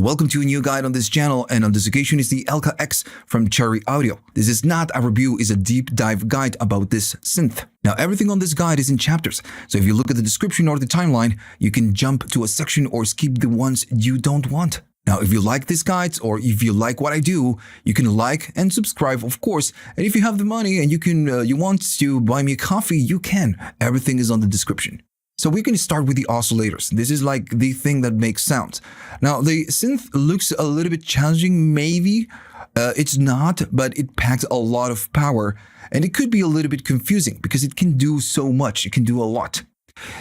So welcome to a new guide on this channel, and on this occasion is the ELKA-X from Cherry Audio. This is not a review, it's a deep dive guide about this synth. Now everything on this guide is in chapters, so if you look at the description or the timeline, you can jump to a section or skip the ones you don't want. Now, if you like these guides or if you like what I do, you can like and subscribe, of course. And if you have the money and you want to buy me a coffee, you can. Everything is on the description. So we're going to start with the oscillators. This is like the thing that makes sounds. Now, the synth looks a little bit challenging, maybe. It's not, but it packs a lot of power. And it could be a little bit confusing because it can do so much. It can do a lot.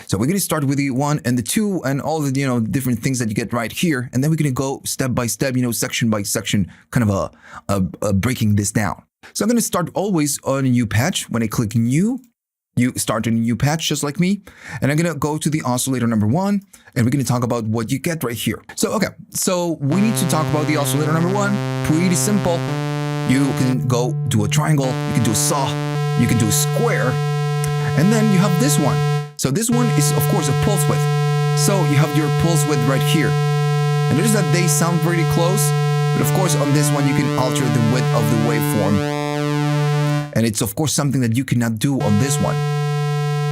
So we're going to start with the 1 and the 2 and all the, different things that you get right here. And then we're going to go step by step, section by section, kind of breaking this down. So I'm going to start always on a new patch. When I click new, you start a new patch just like me. And I'm going to go to the oscillator number 1 and we're going to talk about what you get right here. So, okay. So we need to talk about the oscillator number 1. Pretty simple. You can go do a triangle. You can do a saw. You can do a square. And then you have this one. So this one is, of course, a pulse width. So you have your pulse width right here. And notice that they sound pretty close. But of course, on this one, you can alter the width of the waveform. And it's, of course, something that you cannot do on this one.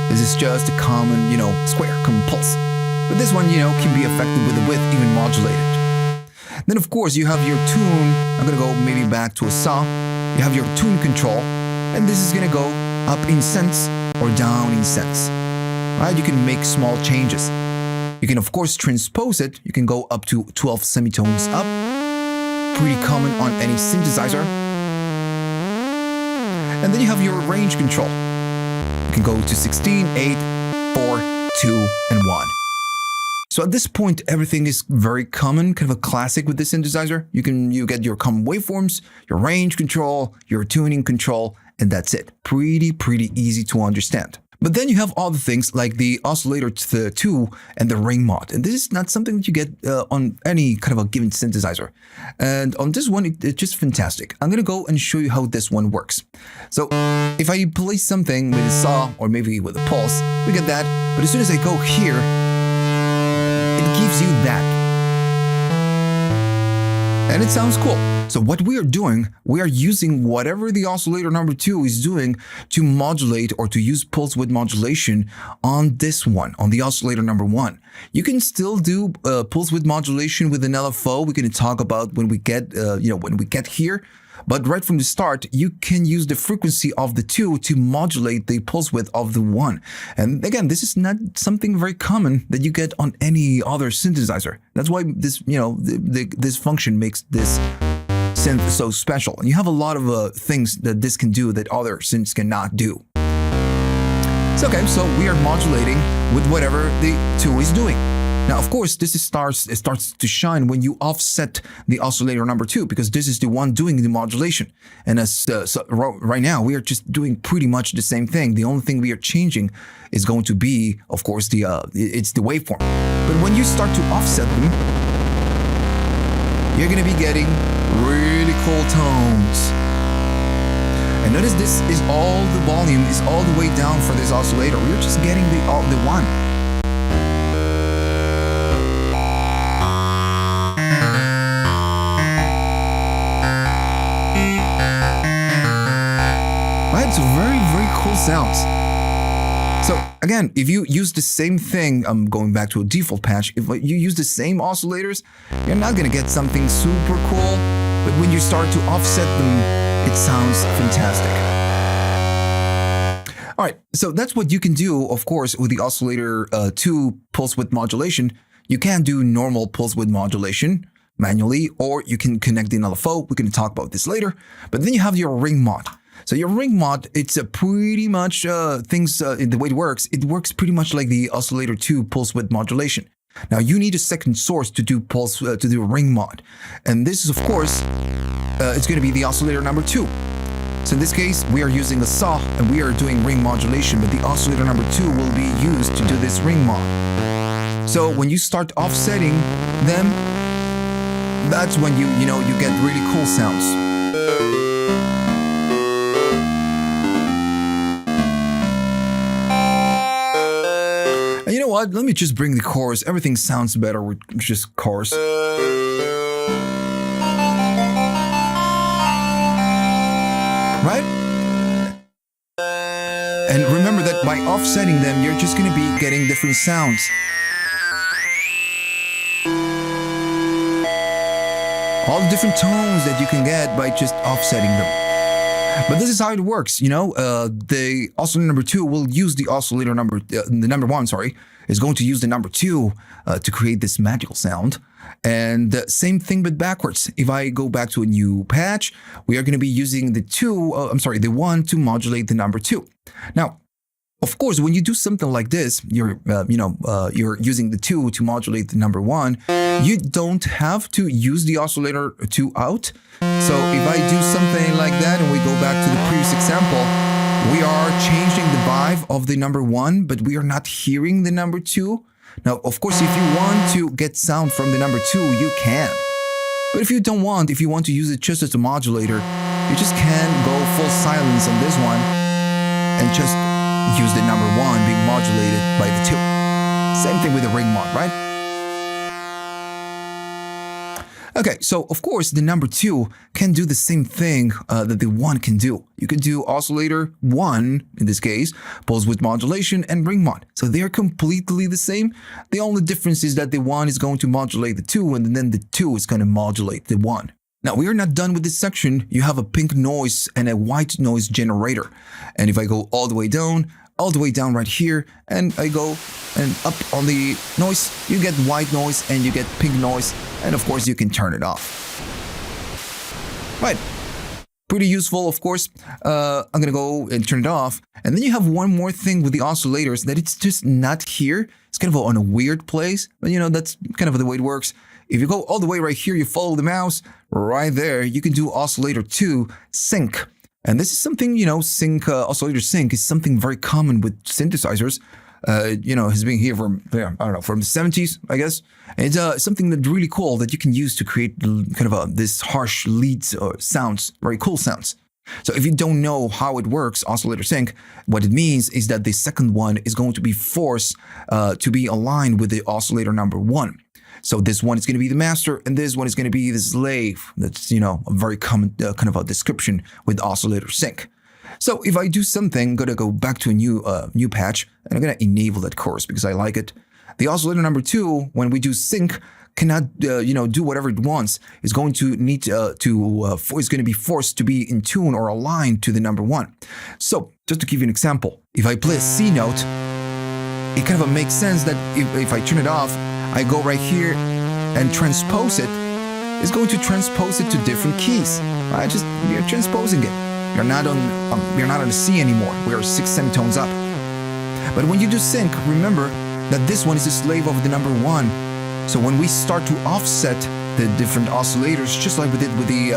This is just a common, square, common pulse. But this one, can be affected with the width, even modulated. Then, of course, you have your tune. I'm going to go maybe back to a saw. You have your tune control. And this is going to go up in cents or down in cents. Right? You can make small changes. You can, of course, transpose it. You can go up to 12 semitones up. Pretty common on any synthesizer. And then you have your range control. You can go to 16, 8, 4, 2, and 1. So at this point, everything is very common, kind of a classic with this synthesizer. You get your common waveforms, your range control, your tuning control, and that's it. Pretty easy to understand. But then you have all the things like the oscillator 2 and the ring mod. And this is not something that you get on any kind of a given synthesizer. And on this one, it's just fantastic. I'm going to go and show you how this one works. So if I place something with a saw or maybe with a pulse, we get that. But as soon as I go here, it gives you that. And it sounds cool. So what we are doing, we are using whatever the oscillator number 2 is doing to modulate or to use pulse width modulation on this one, on the oscillator number 1. You can still do pulse width modulation with an LFO. We're going to talk about when we get, when we get here. But right from the start, you can use the frequency of the 2 to modulate the pulse width of the 1. And again, this is not something very common that you get on any other synthesizer. That's why this, this function makes this synth so special. And you have a lot of things that this can do that other synths cannot do. So, okay, so we are modulating with whatever the 2 is doing. Now, of course, it starts to shine when you offset the oscillator number 2, because this is the one doing the modulation. And so right now, we are just doing pretty much the same thing. The only thing we are changing is going to be, of course, it's the waveform. But when you start to offset them, you're going to be getting really cool tones. And notice this is all the volume is all the way down for this oscillator. We're just getting the 1. Right, so very cool sounds. So again, if you use the same thing, I'm going back to a default patch. If you use the same oscillators, you're not gonna get something super cool. But when you start to offset them, it sounds fantastic. All right, so that's what you can do, of course, with the oscillator 2 pulse width modulation. You can do normal pulse width modulation manually, or you can connect the LFO. We're gonna talk about this later. But then you have your ring mod. So your ring mod, it's a pretty much the way it works pretty much like the oscillator 2 pulse width modulation. Now you need a second source to do ring mod, and this is of course it's going to be the oscillator number 2. So in this case, we are using a saw and we are doing ring modulation, but the oscillator number 2 will be used to do this ring mod. So when you start offsetting them, that's when you get really cool sounds. And you know what? Let me just bring the chorus. Everything sounds better with just chorus. right? And remember that by offsetting them, you're just going to be getting different sounds. All the different tones that you can get by just offsetting them. But this is how it works, you know. The oscillator number 2 will use the oscillator number, the number 1, sorry, is going to use the number 2 to create this magical sound. And same thing but backwards. If I go back to a new patch, we are going to be using the 1 to modulate the number 2. Now, of course, when you do something like this, you're using the 2 to modulate the number 1. You don't have to use the oscillator 2 out. So if I do something like that and we go back to the previous example, we are changing the vibe of the number 1, but we are not hearing the number 2. Now, of course, if you want to get sound from the number 2, you can. But if you don't want, if you want to use it just as a modulator, you just can go full silence on this one and just use the number 1 being modulated by the 2. Same thing with the ring mod, right? Okay, so of course the number 2 can do the same thing that the 1 can do. You can do oscillator 1, in this case, pulse width modulation and ring mod. So they are completely the same. The only difference is that the 1 is going to modulate the 2 and then the 2 is going to modulate the 1. Now, we are not done with this section. You have a pink noise and a white noise generator. And if I go all the way down right here, and I go and up on the noise, you get white noise and you get pink noise, and of course you can turn it off. Right, pretty useful, of course. I'm gonna go and turn it off, and then you have one more thing with the oscillators, that it's just not here. It's kind of on a weird place, but you know, that's kind of the way it works. If you go all the way right here, you follow the mouse right there, you can do oscillator 2 sync. And this is something, you know, oscillator sync is something very common with synthesizers. You know, has been here from, I don't know, from the 70s, I guess. And it's something that's really cool that you can use to create kind of this harsh leads or sounds, very cool sounds. So if you don't know how it works, oscillator sync, what it means is that the second one is going to be forced to be aligned with the oscillator number 1. So this one is going to be the master, and this one is going to be the slave. That's, you know, a very common kind of a description with oscillator sync. So if I do something, I'm going to go back to a new patch, and I'm going to enable that course because I like it. The oscillator number 2, when we do sync, cannot, you know, do whatever it wants. It's going to need it's going to be forced to be in tune or aligned to the number 1. So just to give you an example, if I play a C note, it kind of makes sense that if I turn it off, I go right here and transpose it. It's going to transpose it to different keys. Right? You're transposing it. You're not on a C anymore. We are 6 semitones up. But when you do sync, remember that this one is a slave of the number 1. So when we start to offset the different oscillators, just like we did with the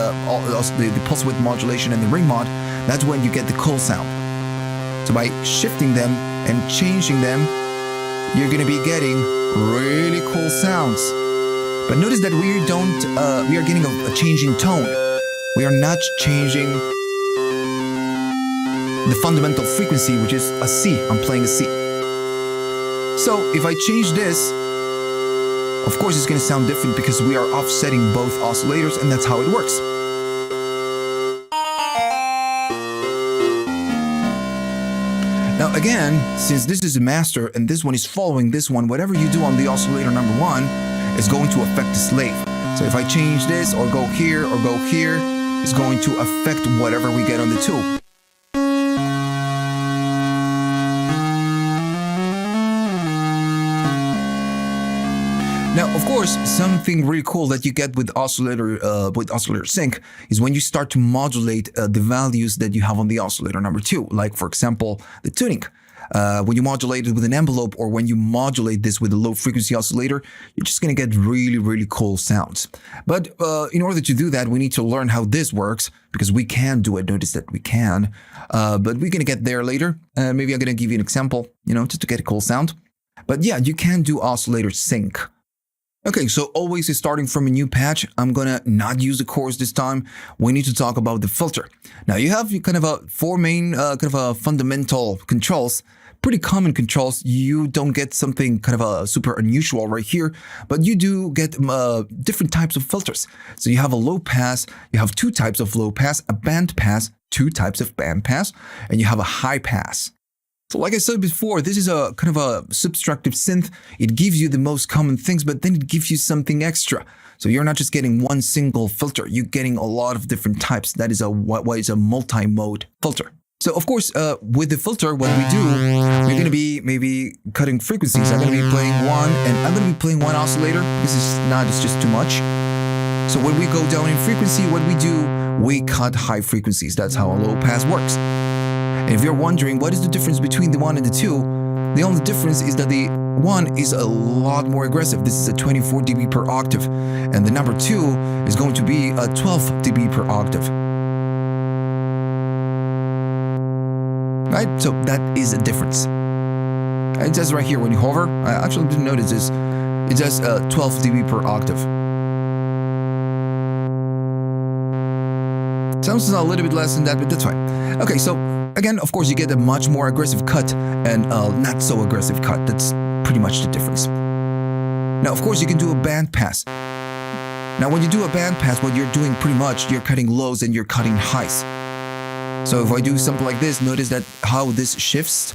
pulse width modulation and the ring mod, that's when you get the cool sound. So by shifting them and changing them, you're going to be getting really cool sounds. But notice that we are getting a changing tone. We are not changing the fundamental frequency, which is a C. I'm playing a C. So if I change this, of course it's going to sound different because we are offsetting both oscillators, and that's how it works. Now again, since this is a master and this one is following this one, whatever you do on the oscillator number 1 is going to affect the slave. So if I change this or go here, it's going to affect whatever we get on the 2. Now, of course, something really cool that you get with oscillator sync is when you start to modulate the values that you have on the oscillator number 2. Like, for example, the tuning. When you modulate it with an envelope, or when you modulate this with a low frequency oscillator, you're just going to get really, really cool sounds. But in order to do that, we need to learn how this works, because we can do it. Notice that we can. But we're going to get there later. Maybe I'm going to give you an example, you know, just to get a cool sound. But yeah, you can do oscillator sync. Okay, so always starting from a new patch, I'm gonna not use the chorus this time. We need to talk about the filter. Now you have kind of 4 main fundamental controls, pretty common controls. You don't get something kind of super unusual right here, but you do get different types of filters. So you have a low pass, you have 2 types of low pass, a band pass, two types of bandpass, and you have a high pass. So like I said before, this is a kind of a subtractive synth. It gives you the most common things, but then it gives you something extra. So you're not just getting one single filter, you're getting a lot of different types. That is what is a multi-mode filter. So of course, with the filter, what we do, we're going to be maybe cutting frequencies. I'm going to be playing one, and I'm going to be playing one oscillator because it's just too much. So when we go down in frequency, what we do, we cut high frequencies. That's how a low pass works. And if you're wondering what is the difference between the one and the two, the only difference is that the one is a lot more aggressive. This is a 24 dB per octave, and the number two is going to be a 12 dB per octave. Right? So that is a difference. It says right here when you hover, I actually didn't notice this, it says 12 dB per octave. Sounds a little bit less than that, but that's fine. Okay, so again, of course, you get a much more aggressive cut and a not so aggressive cut. That's pretty much the difference. Now, of course, you can do a band pass. Now, when you do a band pass, what you're doing pretty much, you're cutting lows and you're cutting highs. So if I do something like this, notice that how this shifts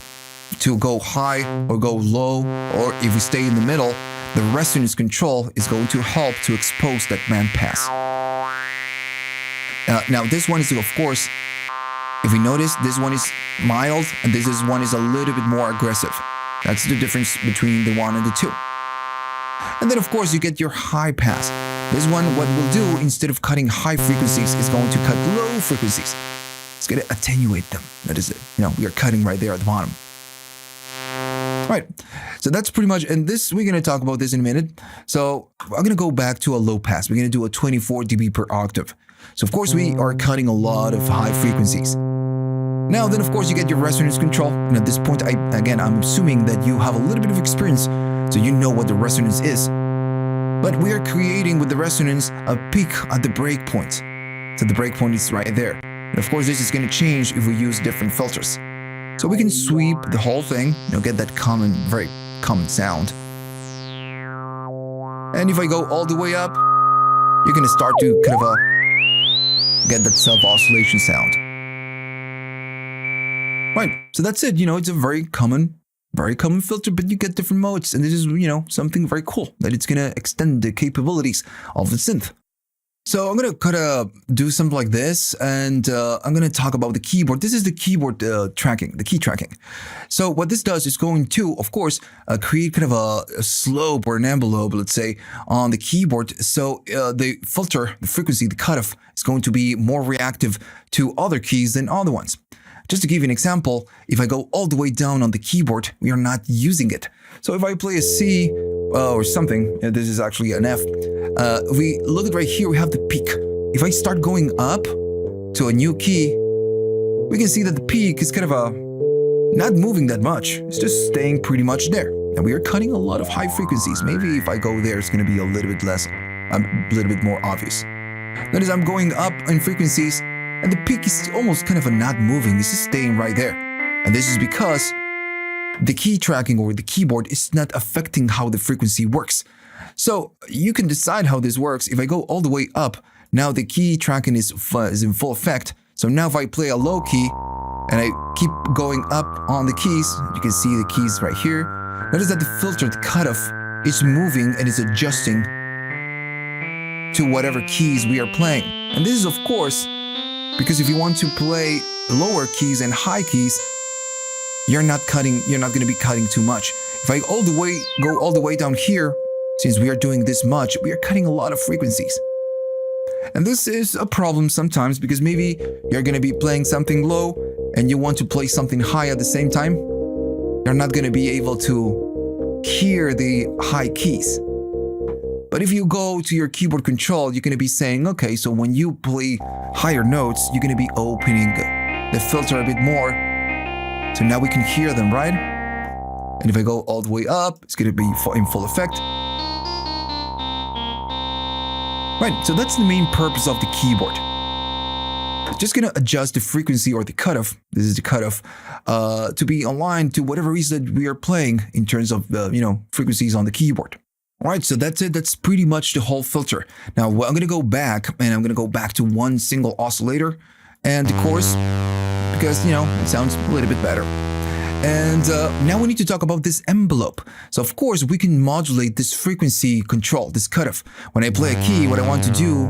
to go high or go low, or if we stay in the middle, the resonance control is going to help to expose that band pass. Now, this one is, of course, if we notice, this one is mild and one is a little bit more aggressive. That's the difference between the one and the two. And then, of course, you get your high pass. This one, what we'll do, instead of cutting high frequencies, is going to cut low frequencies. It's going to attenuate them. That is it. We are cutting right there at the bottom. Right. So that's pretty much, and this, we're going to talk about this in a minute. So I'm going to go back to a low pass. We're going to do a 24 dB per octave. So of course we are cutting a lot of high frequencies. Now then, of course, you get your resonance control. And at this point, I'm assuming that you have a little bit of experience, so you know what the resonance is. But we are creating with the resonance a peak at the breakpoint. So the breakpoint is right there. And of course, this is going to change if we use different filters. So we can sweep the whole thing, get that very common sound. And if I go all the way up, you're going to start to kind of get that self-oscillation sound. Right, so that's it. It's a very common filter, but you get different modes, and this is, something very cool, that it's going to extend the capabilities of the synth. So I'm going to kind of do something like this, and I'm going to talk about the keyboard. This is the keyboard tracking, the key tracking. So what this does is going to, of course, create kind of a slope or an envelope, let's say, on the keyboard. So the filter, the frequency, the cutoff is going to be more reactive to other keys than other ones. Just to give you an example, if I go all the way down on the keyboard, we are not using it. So if I play a C or something, this is actually an F, we look at right here, we have the peak. If I start going up to a new key, we can see that the peak is kind of not moving that much. It's just staying pretty much there. And we are cutting a lot of high frequencies. Maybe if I go there, it's going to be a little bit less, a little bit more obvious. Notice I'm going up in frequencies, and the peak is almost kind of not moving. It's just staying right there. And this is because the key tracking or the keyboard is not affecting how the frequency works. So you can decide how this works. If I go all the way up, now the key tracking is in full effect. So now if I play a low key and I keep going up on the keys, you can see the keys right here. Notice that the filter, the cutoff, is moving and is adjusting to whatever keys we are playing. And this is, of course, because if you want to play lower keys and high keys, you're not going to be cutting too much. If I go all the way down here, since we are doing this much, we are cutting a lot of frequencies. And this is a problem sometimes because maybe you're going to be playing something low and you want to play something high at the same time. You're not going to be able to hear the high keys. But if you go to your keyboard control, you're going to be saying, okay, so when you play higher notes, you're going to be opening the filter a bit more. So now we can hear them, right? And if I go all the way up, it's going to be in full effect. Right, so that's the main purpose of the keyboard. Just going to adjust the frequency or the cutoff, this is the cutoff, to be aligned to whatever it is that we are playing in terms of, frequencies on the keyboard. All right, so that's it. That's pretty much the whole filter. Now, I'm going to go back, and I'm going to go back to one single oscillator, and the chorus because, it sounds a little bit better. And now we need to talk about this envelope. So of course we can modulate this frequency control, this cutoff. When I play a key, what I want to do,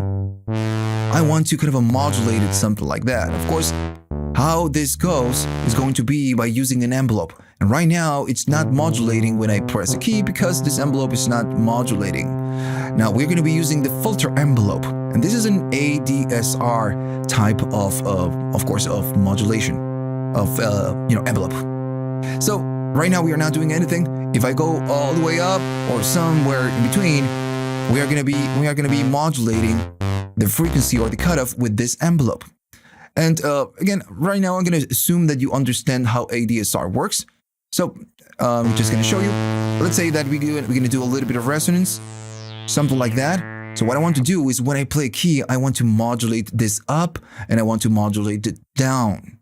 I want to kind of modulate it, something like that. Of course, how this goes is going to be by using an envelope. And right now it's not modulating when I press a key because this envelope is not modulating. Now we're going to be using the filter envelope. And this is an ADSR type of course, of modulation of, envelope. So right now we are not doing anything. If I go all the way up or somewhere in between, we are going to be modulating the frequency or the cutoff with this envelope. And again, right now I'm going to assume that you understand how ADSR works. So I'm just going to show you. Let's say that we're going to do a little bit of resonance, something like that. So what I want to do is when I play a key, I want to modulate this up and I want to modulate it down.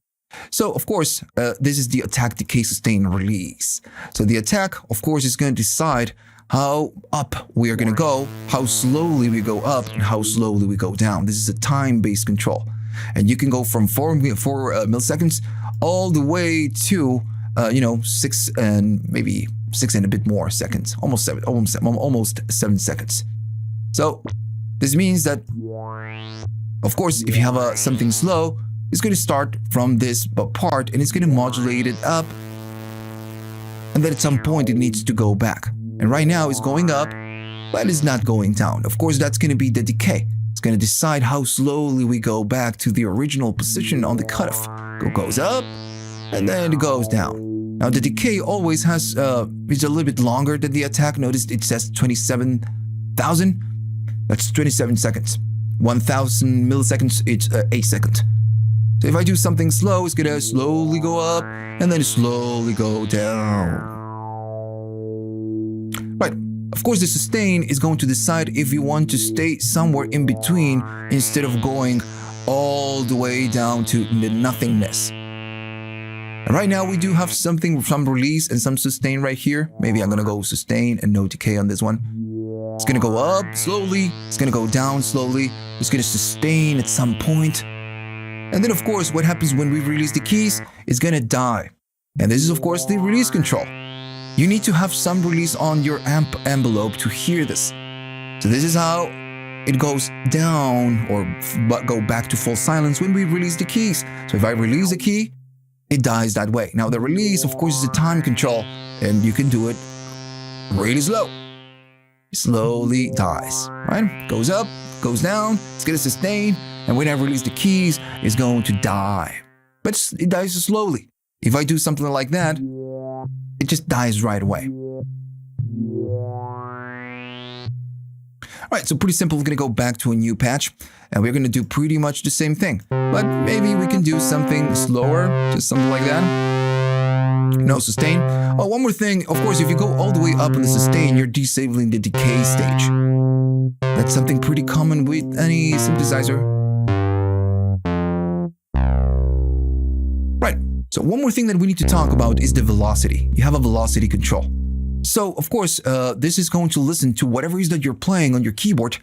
So, of course, this is the attack, decay, sustain, release. So the attack, of course, is going to decide how up we are going to go, how slowly we go up, and how slowly we go down. This is a time-based control. And you can go from 4 milliseconds all the way to, 6 and maybe 6 and a bit more seconds, almost 7 seconds. So this means that, of course, if you have something slow, it's going to start from this part and it's going to modulate it up, and then at some point it needs to go back. And right now it's going up, but it's not going down. Of course, that's going to be the decay. It's going to decide how slowly we go back to the original position on the cutoff. It goes up and then it goes down. Now the decay always has it's a little bit longer than the attack. Notice it says 27,000. That's 27 seconds. 1,000 milliseconds, it's 8 seconds. So if I do something slow, it's gonna slowly go up and then slowly go down. Right. Of course, the sustain is going to decide if you want to stay somewhere in between instead of going all the way down to the nothingness. And right now we do have some release and some sustain right here. Maybe I'm gonna go sustain and no decay on this one. It's gonna go up slowly, it's gonna go down slowly, it's gonna sustain at some point. And then, of course, what happens when we release the keys is going to die. And this is, of course, the release control. You need to have some release on your amp envelope to hear this. So this is how it goes down or go back to full silence when we release the keys. So if I release a key, it dies that way. Now, the release, of course, is a time control, and you can do it really slow. It slowly dies, right? Goes up, goes down, it's going to sustain. And when I release the keys, it's going to die. But it dies slowly. If I do something like that, it just dies right away. Alright, so pretty simple. We're going to go back to a new patch. And we're going to do pretty much the same thing. But maybe we can do something slower, just something like that. No sustain. Oh, one more thing. Of course, if you go all the way up on the sustain, you're disabling the decay stage. That's something pretty common with any synthesizer. Right, so one more thing that we need to talk about is the velocity. You have a velocity control. So, of course, this is going to listen to whatever it is that you're playing on your keyboard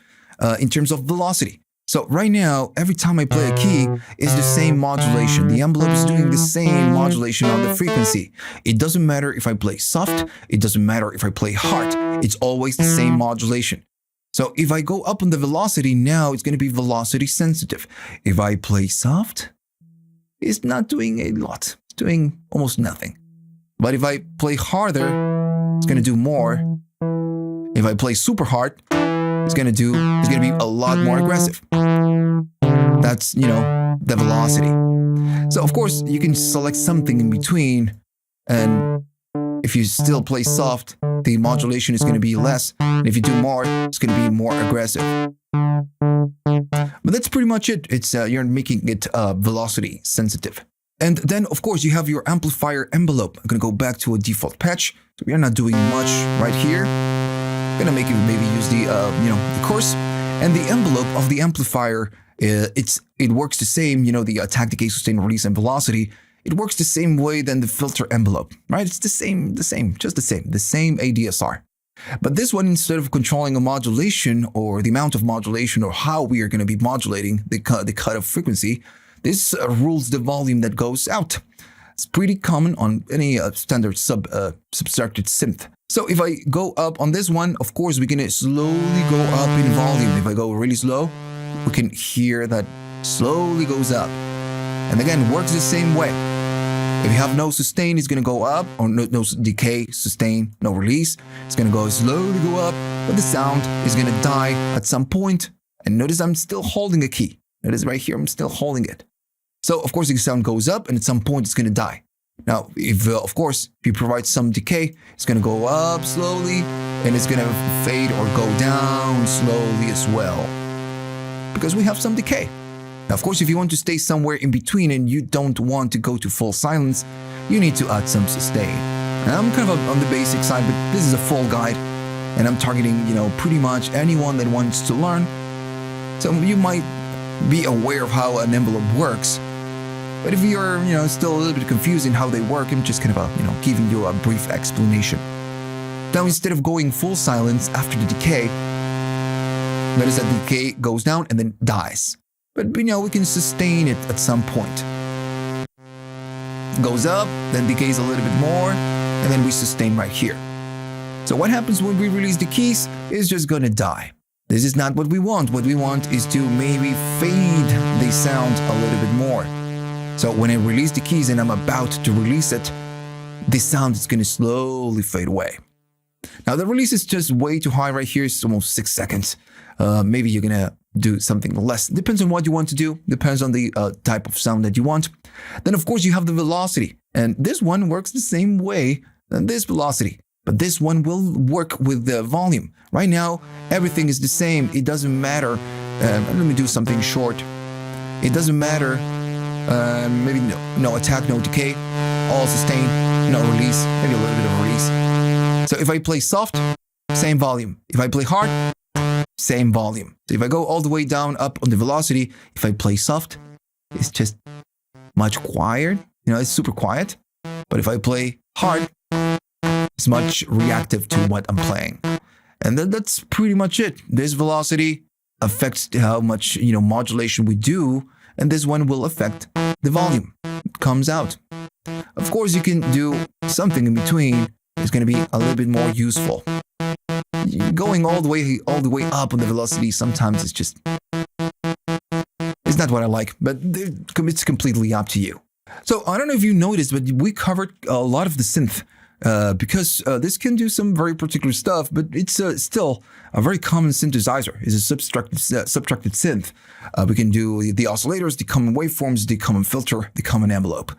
in terms of velocity. So right now, every time I play a key, it's the same modulation. The envelope is doing the same modulation on the frequency. It doesn't matter if I play soft, it doesn't matter if I play hard, it's always the same modulation. So if I go up on the velocity, now it's going to be velocity sensitive. If I play soft, it's not doing a lot. It's doing almost nothing. But if I play harder, it's going to do more. If I play super hard, it's going to be a lot more aggressive. That's, the velocity. So of course, you can select something in between, and if you still play soft, the modulation is going to be less. And if you do more, it's going to be more aggressive. But that's pretty much it. It's you're making it velocity sensitive. And then, of course, you have your amplifier envelope. I'm going to go back to a default patch. So we are not doing much right here. I'm going to make it maybe use the chorus. And the envelope of the amplifier, it works the same, the attack, decay, sustain, release, and velocity. It works the same way than the filter envelope, right? It's the same ADSR. But this one, instead of controlling a modulation or the amount of modulation or how we are going to be modulating the cutoff frequency, This rules the volume that goes out. It's pretty common on any standard subtracted synth. So if I go up on this one, of course, we can slowly go up in volume. If I go really slow, we can hear that slowly goes up. And again, works the same way. If you have no sustain, it's going to go up, or no decay, sustain, no release. It's going to go slowly go up, but the sound is going to die at some point. And notice I'm still holding a key. Notice right here, I'm still holding it. So, of course, the sound goes up, and at some point, it's going to die. Now, if, of course, if you provide some decay, it's going to go up slowly, and it's going to fade or go down slowly as well. Because we have some decay. Now, of course, if you want to stay somewhere in between and you don't want to go to full silence, you need to add some sustain. Now, I'm kind of on the basic side, but this is a full guide, and I'm targeting, pretty much anyone that wants to learn. So you might be aware of how an envelope works. But if you're, still a little bit confused in how they work, I'm just kind of, giving you a brief explanation. Now, instead of going full silence after the decay, notice that the decay goes down and then dies. But, we can sustain it at some point. It goes up, then decays a little bit more, and then we sustain right here. So what happens when we release the keys is just gonna die. This is not what we want. What we want is to maybe fade the sound a little bit more. So when I release the keys and I'm about to release it, the sound is going to slowly fade away. Now the release is just way too high right here. It's almost 6 seconds. Maybe you're going to do something less. Depends on what you want to do. Depends on the type of sound that you want. Then of course you have the velocity. And this one works the same way than this velocity. But this one will work with the volume. Right now, everything is the same. It doesn't matter. Let me do something short. It doesn't matter. Maybe no attack, no decay, all sustain, no release, maybe a little bit of release. So if I play soft, same volume. If I play hard, same volume. So if I go all the way down up on the velocity, if I play soft, it's just much quieter. It's super quiet. But if I play hard, it's much reactive to what I'm playing. And that's pretty much it. This velocity affects how much, modulation we do. And this one will affect the volume. It comes out. Of course, you can do something in between. It's going to be a little bit more useful. Going all the way up on the velocity sometimes it's just... It's not what I like, but it's completely up to you. So I don't know if you noticed, but we covered a lot of the synth. Because this can do some very particular stuff, but it's still a very common synthesizer. It's a subtracted synth. We can do the oscillators, the common waveforms, the common filter, the common envelope.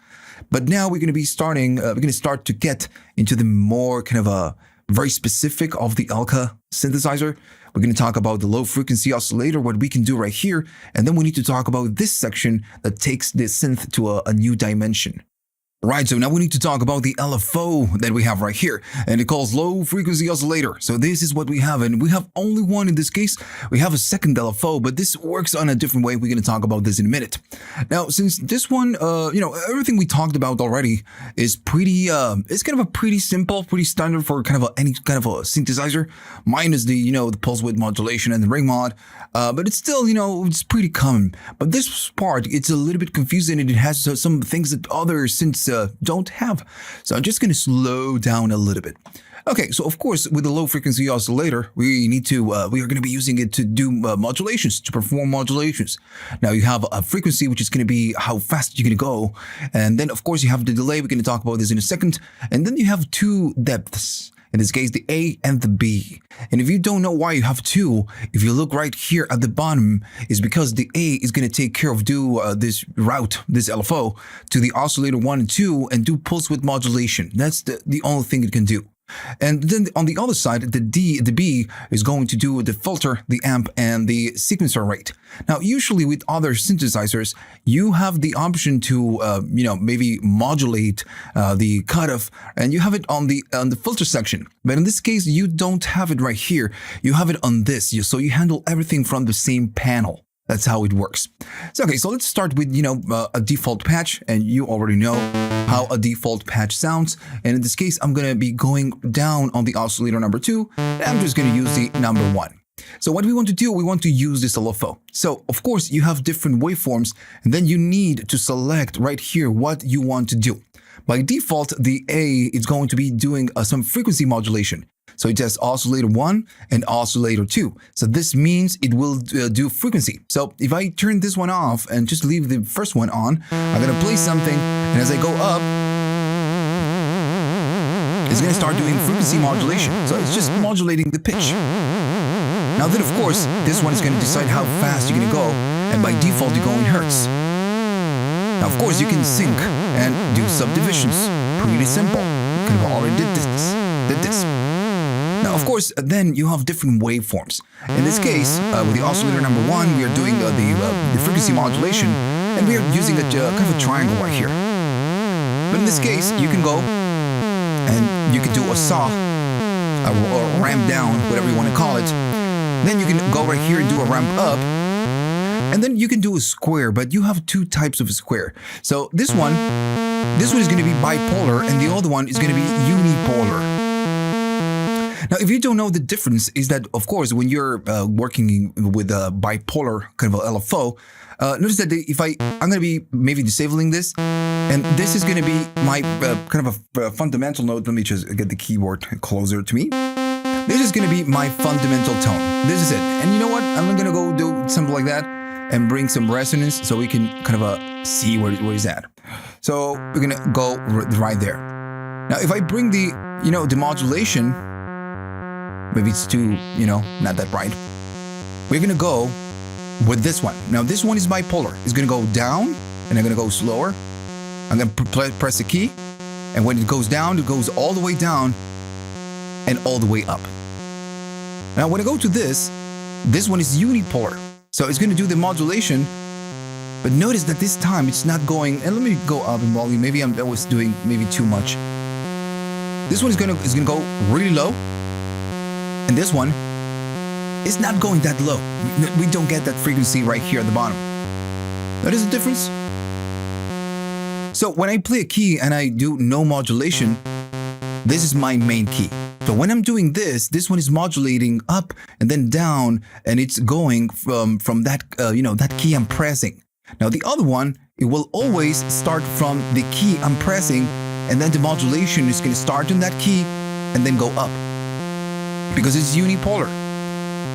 But now we're going to be starting, we're going to start to get into the more kind of a very specific of the ELKA synthesizer. We're going to talk about the low frequency oscillator, what we can do right here. And then we need to talk about this section that takes the synth to a new dimension. Right, so now we need to talk about the LFO that we have right here, and it calls low frequency oscillator. So this is what we have, and we have only one in this case. We have a second LFO, but this works on a different way. We're going to talk about this in a minute. Now, since this one, everything we talked about already is pretty, it's kind of a pretty simple, pretty standard for kind of any kind of a synthesizer, minus the, the pulse width modulation and the ring mod. But it's still, it's pretty common. But this part, it's a little bit confusing, and it has some things that other synths don't have. So I'm just going to slow down a little bit. Okay, so of course, with the low frequency oscillator, we are going to be using it to do modulations, to perform modulations. Now you have a frequency, which is going to be how fast you're going to go. And then of course you have the delay. We're going to talk about this in a second. And then you have two depths. In this case, the A and the B. And if you don't know why you have two, if you look right here at the bottom, is because the A is going to take care of this route, this LFO, to the oscillator 1 and 2 and do pulse width modulation. That's the only thing it can do. And then on the other side, the B is going to do the filter, the amp, and the sequencer rate. Now, usually with other synthesizers, you have the option to, maybe modulate the cutoff, and you have it on the filter section. But in this case, you don't have it right here. You have it on this, so you handle everything from the same panel. That's how it works. So, okay, so let's start with, a default patch, and you already know how a default patch sounds. And in this case, I'm going to be going down on the oscillator number 2, and I'm just going to use the number 1. So what we want to do, we want to use this LFO. So of course you have different waveforms, and then you need to select right here what you want to do. By default, the A is going to be doing some frequency modulation. So it has oscillator 1 and oscillator 2. So this means it will do frequency. So if I turn this one off and just leave the first one on, I'm going to play something, and as I go up, it's going to start doing frequency modulation. So it's just modulating the pitch. Now then, of course, this one is going to decide how fast you're going to go, and by default, you go in hertz. Now, of course, you can sync and do subdivisions. Pretty simple. You kind of already did this. Now, of course, then you have different waveforms. In this case, with the oscillator number 1, we are doing the frequency modulation, and we are using a kind of a triangle right here. But in this case, you can go and you can do a saw, or ramp down, whatever you want to call it. Then you can go right here and do a ramp up. And then you can do a square, but you have two types of square. So this one is going to be bipolar, and the other one is going to be unipolar. Now, if you don't know the difference, is that, of course, when you're working with a bipolar kind of a LFO, notice that if I'm going to be maybe disabling this, and this is going to be my kind of a fundamental note. Let me just get the keyboard closer to me. This is going to be my fundamental tone. This is it. And you know what? I'm going to go do something like that and bring some resonance so we can kind of see where it's at. So we're going to go right there. Now, if I bring the, the modulation, maybe it's too, not that bright. We're going to go with this one. Now, this one is bipolar. It's going to go down, and I'm going to go slower. I'm going to press the key, and when it goes down, it goes all the way down and all the way up. Now, when I go to this one is unipolar. So it's going to do the modulation, but notice that this time it's not going, and let me go up in volume. Maybe I was doing maybe too much. This one is going to go really low, and this one is not going that low. We don't get that frequency right here at the bottom. Notice the difference? So when I play a key and I do no modulation, this is my main key. So when I'm doing this one is modulating up and then down, and it's going from that, that key I'm pressing. Now the other one, it will always start from the key I'm pressing, and then the modulation is going to start in that key and then go up, because it's unipolar.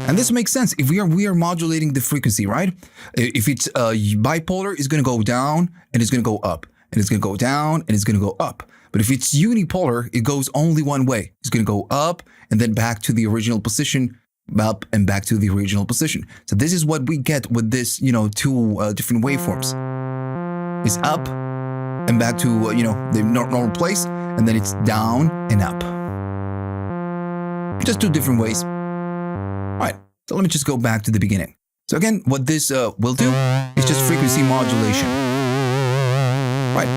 And this makes sense if we are modulating the frequency, right? If it's bipolar, it's going to go down and it's going to go up, and it's going to go down and it's going to go up. But if it's unipolar, it goes only one way. It's going to go up and then back to the original position, up and back to the original position. So this is what we get with this, two different waveforms. It's up and back to, the normal place, and then it's down and up. Just two different ways. All right, so let me just go back to the beginning. So again, what this will do is just frequency modulation. Right.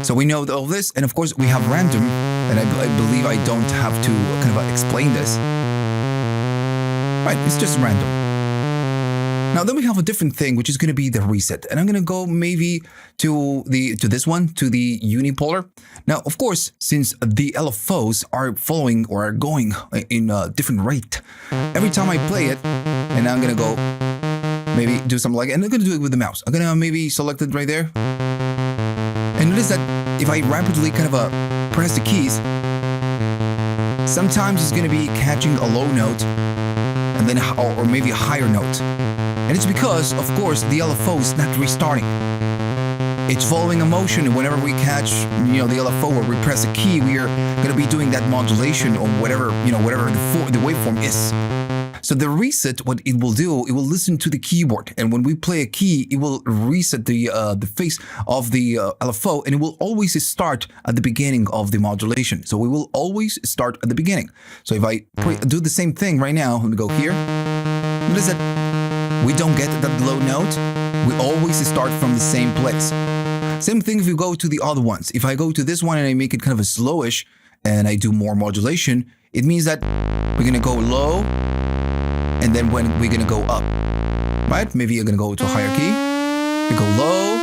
So we know all this, and of course we have random, and I believe I don't have to kind of explain this. Right, it's just random. Now then we have a different thing, which is going to be the reset, and I'm going to go maybe to this one, to the unipolar. Now, of course, since the LFOs are following or are going in a different rate, every time I play it, and I'm going to go maybe do something like it, and I'm going to do it with the mouse. I'm going to maybe select it right there. And notice that if I rapidly kind of press the keys, sometimes it's going to be catching a low note, and then or maybe a higher note. And it's because, of course, the LFO is not restarting. It's following a motion, and whenever we catch, the LFO or we press a key, we are going to be doing that modulation or whatever, whatever the waveform is. So the reset, what it will do, it will listen to the keyboard, and when we play a key, it will reset the phase of the LFO, and it will always start at the beginning of the modulation. So we will always start at the beginning. So if I do the same thing right now, let me go here. Notice that we don't get that low note. We always start from the same place. Same thing if you go to the other ones. If I go to this one and I make it kind of a slowish, and I do more modulation, it means that we're gonna go low. And then when we're gonna go up, right? Maybe you're gonna go to a higher key, we go low,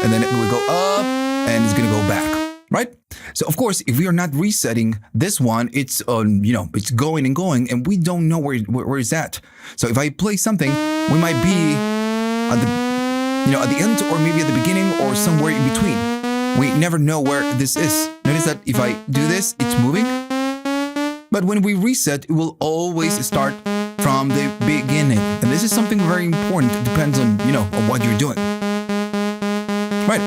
and then we go up, and it's gonna go back. right? So of course, if we are not resetting this one, it's it's going and going, and we don't know where it's at. So if I play something, we might be at the end, or maybe at the beginning, or somewhere in between. We never know where this is. Notice that if I do this, it's moving. But when we reset, it will always start from the beginning. And this is something very important. It depends on, on what you're doing. Right.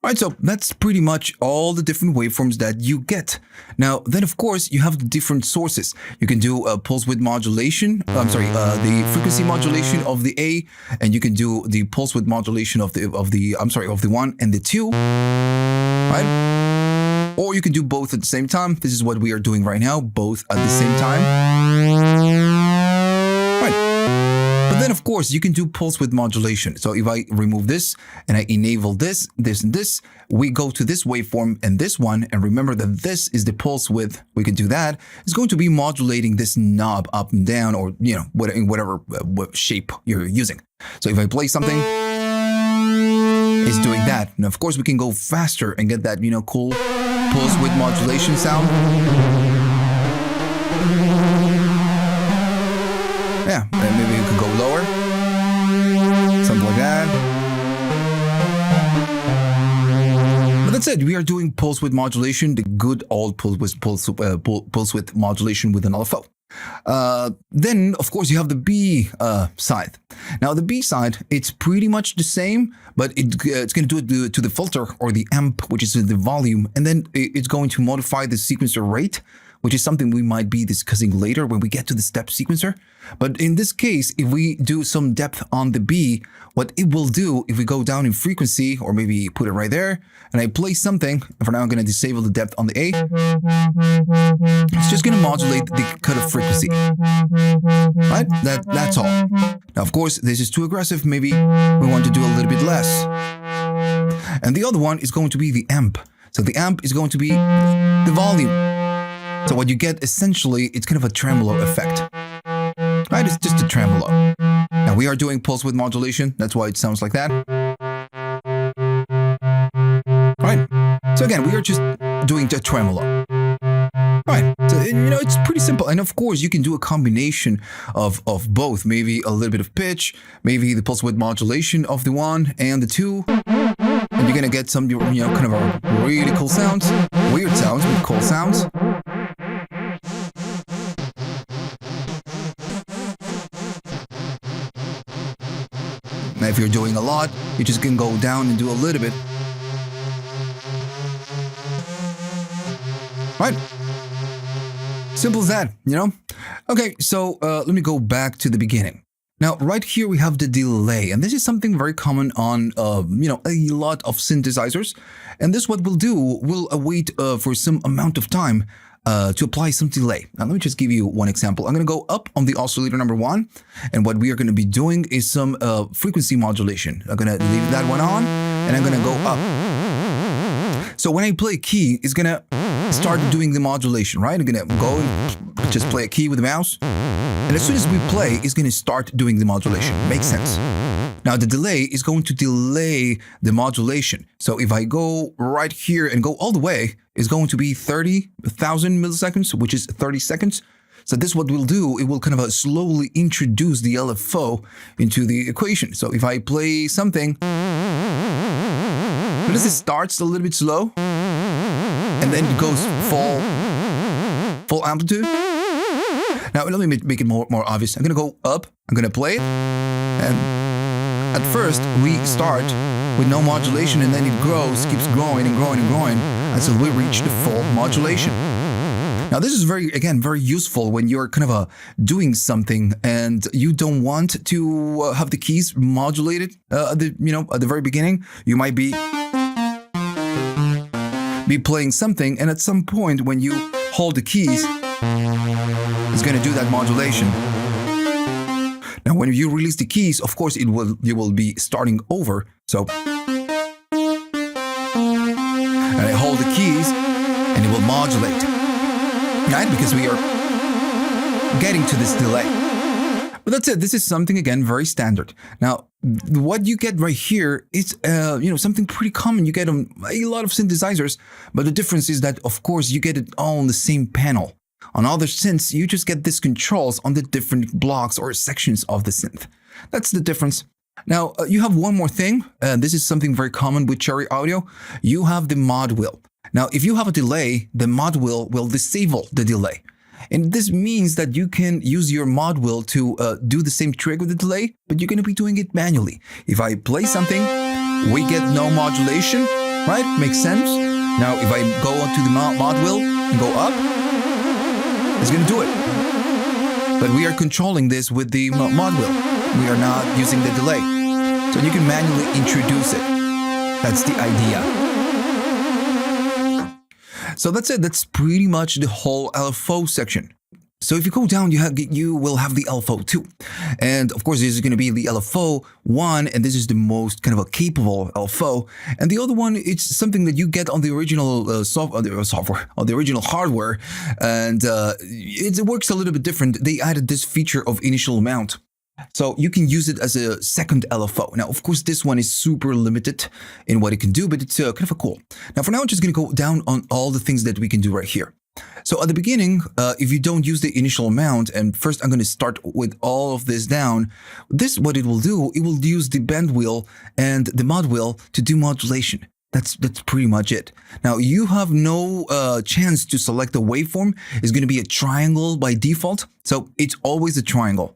Right, so that's pretty much all the different waveforms that you get. Now, then of course, you have the different sources. You can do a pulse width modulation, the frequency modulation of the A, and you can do the pulse width modulation of the 1 and the 2, right? Or you can do both at the same time. This is what we are doing right now, both at the same time. Right. But then, of course, you can do pulse width modulation. So if I remove this and I enable this, this, and this, we go to this waveform and this one. And remember that this is the pulse width. We can do that. It's going to be modulating this knob up and down, or, in whatever shape you're using. So if I play something, it's doing that. And of course, we can go faster and get that, cool pulse width modulation sound. Yeah, and maybe you could go lower, something like that. But that's it. We are doing pulse width modulation, the good old pulse width modulation with an LFO. Then, of course, you have the B side. Now, the B side, it's pretty much the same, but it's going to do it to the filter or the amp, which is the volume, and then it's going to modify the sequencer rate, which is something we might be discussing later when we get to the step sequencer. But in this case, if we do some depth on the B, what it will do, if we go down in frequency, or maybe put it right there, and I play something, and for now I'm going to disable the depth on the A, it's just going to modulate the cutoff frequency. Right? That's all. Now, of course, this is too aggressive. Maybe we want to do a little bit less. And the other one is going to be the amp. So the amp is going to be the volume. So what you get, essentially, it's kind of a tremolo effect. Right? It's just a tremolo. Now, we are doing pulse width modulation. That's why it sounds like that. Right? So again, we are just doing the tremolo. Right. So, it's pretty simple. And of course, you can do a combination of both. Maybe a little bit of pitch, maybe the pulse width modulation of the 1 and the 2. And you're going to get some, kind of a really cool sounds, weird sounds with cool sounds. Now, if you're doing a lot, you just can go down and do a little bit. Right? Simple as that, Okay, so let me go back to the beginning. Now, right here we have the delay, and this is something very common on, a lot of synthesizers. And this, what we'll do, we'll wait for some amount of time to apply some delay. Now, let me just give you one example. I'm going to go up on the oscillator number 1, and what we are going to be doing is some frequency modulation. I'm going to leave that one on, and I'm going to go up. So when I play a key, it's going to start doing the modulation, right? I'm going to go and just play a key with the mouse. And as soon as we play, it's going to start doing the modulation. Makes sense. Now, the delay is going to delay the modulation. So if I go right here and go all the way, it's going to be 30,000 milliseconds, which is 30 seconds. So this, what we'll do, it will kind of slowly introduce the LFO into the equation. So if I play something, notice it starts a little bit slow, and then it goes full amplitude. Now, let me make it more obvious. I'm going to go up, I'm going to play it, and at first, we start with no modulation, and then it grows, keeps growing and growing and growing until we reach the full modulation. Now, this is very useful when you're kind of doing something and you don't want to have the keys modulated at the very beginning. You might be playing something, and at some point when you hold the keys, it's going to do that modulation. Now, when you release the keys, of course, you will be starting over. So, and I hold the keys, and it will modulate, right? Because we are getting to this delay. But that's it. This is something, again, very standard. Now, what you get right here is, something pretty common. You get on a lot of synthesizers, but the difference is that, of course, you get it all on the same panel. On other synths, you just get these controls on the different blocks or sections of the synth. That's the difference. Now, you have one more thing. This is something very common with Cherry Audio. You have the mod wheel. Now, if you have a delay, the mod wheel will disable the delay. And this means that you can use your mod wheel to do the same trick with the delay, but you're going to be doing it manually. If I play something, we get no modulation, right? Makes sense. Now, if I go onto the mod wheel and go up, it's going to do it. But we are controlling this with the mod wheel. We are not using the delay. So you can manually introduce it. That's the idea. So that's it. That's pretty much the whole LFO section. So if you go down, you will have the LFO 2. And of course, this is going to be the LFO 1, and this is the most kind of a capable LFO. And the other one, it's something that you get on the original software, on the original hardware. And it works a little bit different. They added this feature of initial amount. So you can use it as a second LFO. Now, of course, this one is super limited in what it can do, but it's kind of cool. Now, for now, I'm just going to go down on all the things that we can do right here. So at the beginning, if you don't use the initial amount, and first I'm going to start with all of this down, this, what it will do, it will use the bend wheel and the mod wheel to do modulation. That's pretty much it. Now, you have no chance to select the waveform. It's going to be a triangle by default. So it's always a triangle.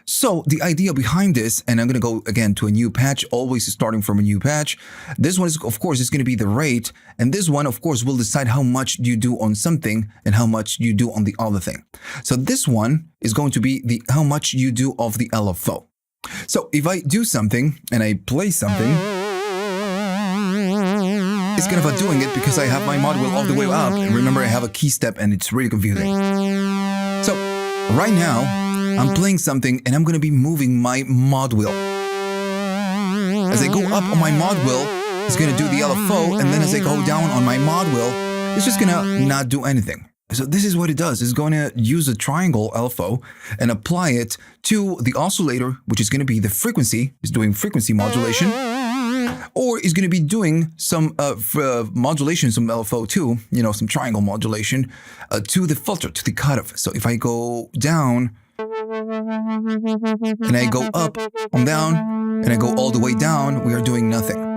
So the idea behind this, and I'm going to go again to a new patch, always starting from a new patch. This one is, of course, is going to be the rate. And this one, of course, will decide how much you do on something and how much you do on the other thing. So this one is going to be the how much you do of the LFO. So if I do something and I play something, it's kind of doing it because I have my mod wheel all the way up. And remember, I have a key step and it's really confusing. So right now, I'm playing something and I'm going to be moving my mod wheel. As I go up on my mod wheel, it's going to do the LFO, and then as I go down on my mod wheel, it's just going to not do anything. So this is what it does. It's going to use a triangle LFO and apply it to the oscillator, which is going to be the frequency. It's doing frequency modulation. Or is going to be doing some modulation, some LFO too, some triangle modulation to the filter, to the cutoff. So if I go down and I go up, I'm down, and I go all the way down, we are doing nothing.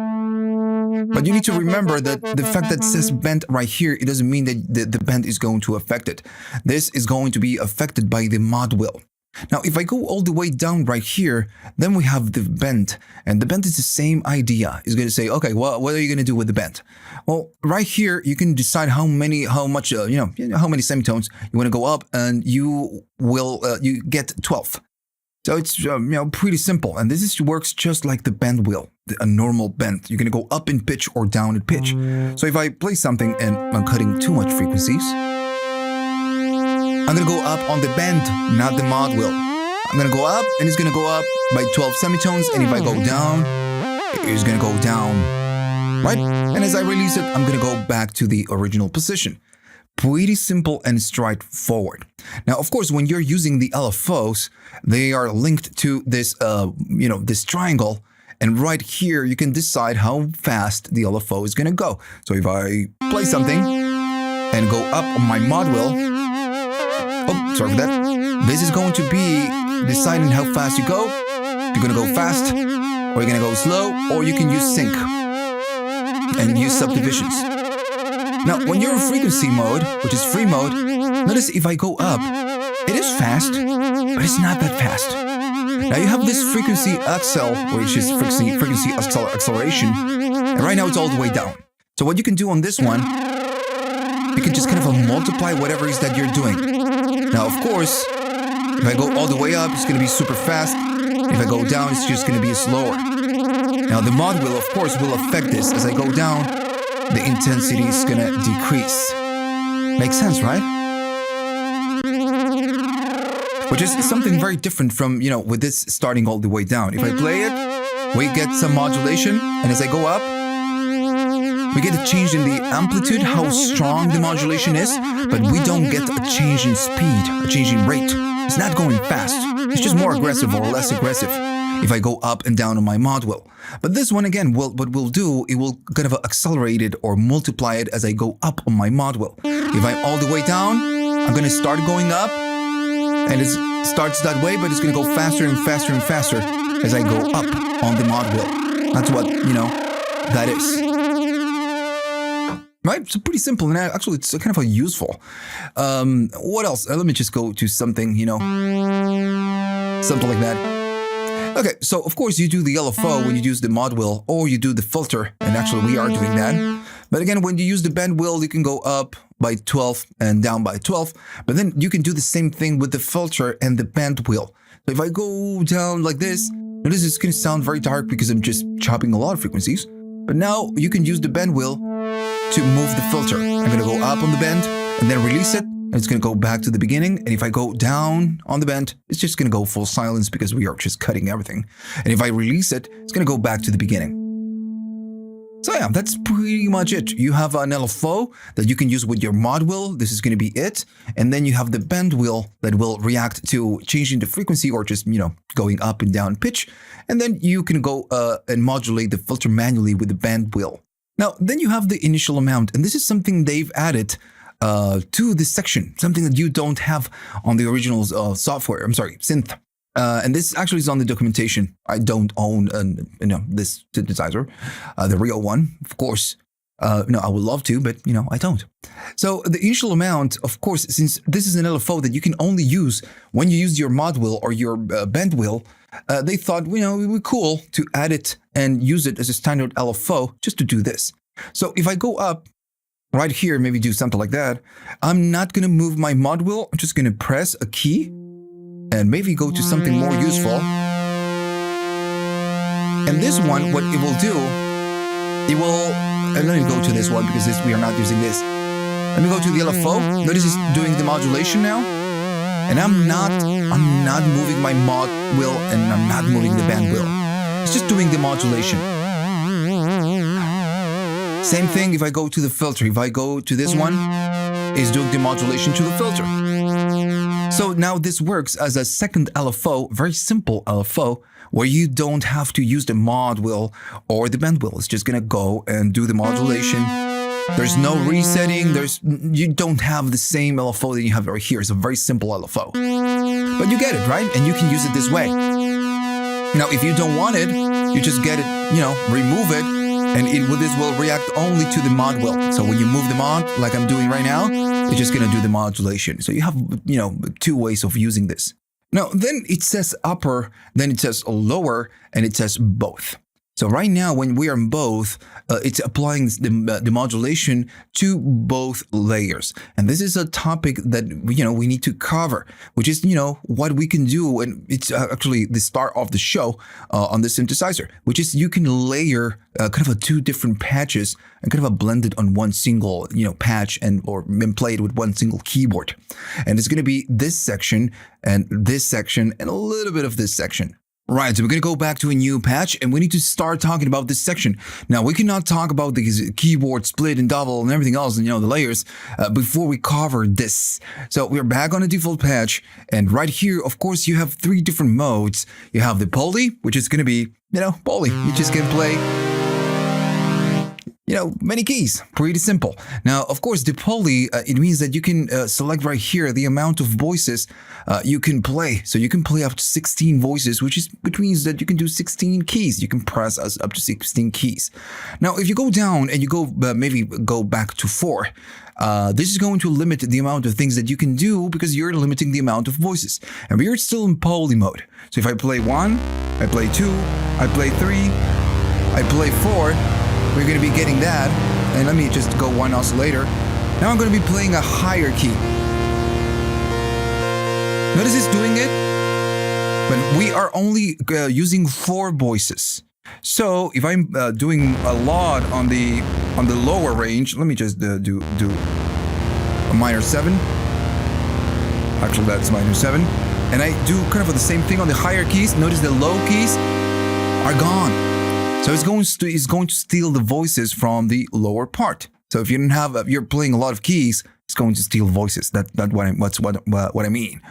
But you need to remember that the fact that it says bend right here, it doesn't mean that the bend is going to affect it. This is going to be affected by the mod wheel. Now, if I go all the way down right here, then we have the bend. And the bend is the same idea. It's going to say, okay, well, what are you going to do with the bend? Well, right here, you can decide how many semitones you want to go up, and you will, you get 12. So it's, pretty simple. And this works just like the bend wheel, a normal bend. You're going to go up in pitch or down in pitch. So if I play something and I'm cutting too much frequencies, I'm going to go up on the bend, not the mod wheel. I'm going to go up, and it's going to go up by 12 semitones. And if I go down, it's going to go down, right? And as I release it, I'm going to go back to the original position. Pretty simple and straightforward. Now, of course, when you're using the LFOs, they are linked to this, this triangle. And right here, you can decide how fast the LFO is going to go. So if I play something and go up on my mod wheel, oh, sorry for that. This is going to be deciding how fast you go. You're going to go fast, or you're going to go slow, or you can use sync and use subdivisions. Now, when you're in frequency mode, which is free mode, notice if I go up, it is fast, but it's not that fast. Now you have this frequency accel, which is frequency acceleration, and right now it's all the way down. So what you can do on this one, you can just kind of multiply whatever it is that you're doing. Now, of course, if I go all the way up, it's going to be super fast. If I go down, it's just going to be slower. Now, the mod wheel, of course, will affect this. As I go down, the intensity is going to decrease. Makes sense, right? Which is something very different from, with this starting all the way down. If I play it, we get some modulation. And as I go up, we get a change in the amplitude, how strong the modulation is, but we don't get a change in speed, a change in rate. It's not going fast. It's just more aggressive or less aggressive if I go up and down on my mod wheel. But this one, again, what we'll do, it will kind of accelerate it or multiply it as I go up on my mod wheel. If I'm all the way down, I'm going to start going up, and it starts that way, but it's going to go faster and faster and faster as I go up on the mod wheel. That's what, that is. Right? So pretty simple, and actually it's kind of useful. What else? Let me just go to something, something like that. Okay, so of course you do the LFO when you use the mod wheel, or you do the filter, and actually we are doing that. But again, when you use the bend wheel, you can go up by 12 and down by 12. But then you can do the same thing with the filter and the bend wheel. So if I go down like this, notice it's going to sound very dark because I'm just chopping a lot of frequencies. But now you can use the bend wheel to move the filter. I'm going to go up on the bend and then release it. And it's going to go back to the beginning. And if I go down on the bend, it's just going to go full silence because we are just cutting everything. And if I release it, it's going to go back to the beginning. So yeah, that's pretty much it. You have an LFO that you can use with your mod wheel. This is going to be it. And then you have the bend wheel that will react to changing the frequency or just, going up and down pitch. And then you can go and modulate the filter manually with the bend wheel. Now, then you have the initial amount. And this is something they've added to this section, something that you don't have on the original synth. And this actually is on the documentation. I don't own, this synthesizer, the real one, of course. I would love to, but, I don't. So the initial amount, of course, since this is an LFO that you can only use when you use your mod wheel or your bend wheel, they thought, it would be cool to add it and use it as a standard LFO just to do this. So if I go up right here, maybe do something like that, I'm not going to move my mod wheel. I'm just going to press a key and maybe go to something more useful. And this one, what it will do, and let me go to this one because we are not using this. Let me go to the LFO. Notice it's doing the modulation now. And I'm not moving my mod wheel and I'm not moving the band wheel. It's just doing the modulation. Same thing if I go to the filter. If I go to this one, it's doing the modulation to the filter. So now this works as a second LFO, very simple LFO, where you don't have to use the mod wheel or the bend wheel. It's just going to go and do the modulation. There's no resetting. You don't have the same LFO that you have right here. It's a very simple LFO. But you get it, right? And you can use it this way. Now, if you don't want it, you just get it, remove it, and this will react only to the mod wheel. So when you move the mod, like I'm doing right now, it's just going to do the modulation. So you have, two ways of using this. Now, then it says upper, then it says lower, and it says both. So right now, when we are in both, it's applying the modulation to both layers. And this is a topic that, we need to cover, which is, what we can do. And it's actually the start of the show on the synthesizer, which is you can layer kind of two different patches and kind of blend it on one single, patch and play it with one single keyboard. And it's going to be this section and a little bit of this section. Right, so we're going to go back to a new patch and we need to start talking about this section. Now, we cannot talk about the keyboard split and double and everything else and, the layers before we cover this. So we're back on a default patch, and right here, of course, you have three different modes. You have the poly, which is going to be, poly. You just can play many keys, pretty simple. Now, of course, the poly, it means that you can select right here the amount of voices you can play. So you can play up to 16 voices, which means that you can do 16 keys. You can press up to 16 keys. Now, if you go down and you go maybe go back to 4, this is going to limit the amount of things that you can do because you're limiting the amount of voices. And we are still in poly mode. So if I play 1, I play 2, I play 3, I play 4, we're going to be getting that. And let me just go one oscillator. Now I'm going to be playing a higher key. Notice it's doing it, but we are only using 4 voices. So if I'm doing a lot on the lower range, let me just do a minor 7. Actually, that's minor 7. And I do kind of the same thing on the higher keys. Notice the low keys are gone. So it's going to steal the voices from the lower part. So if you don't have, you're playing a lot of keys, it's going to steal voices. That's what I mean.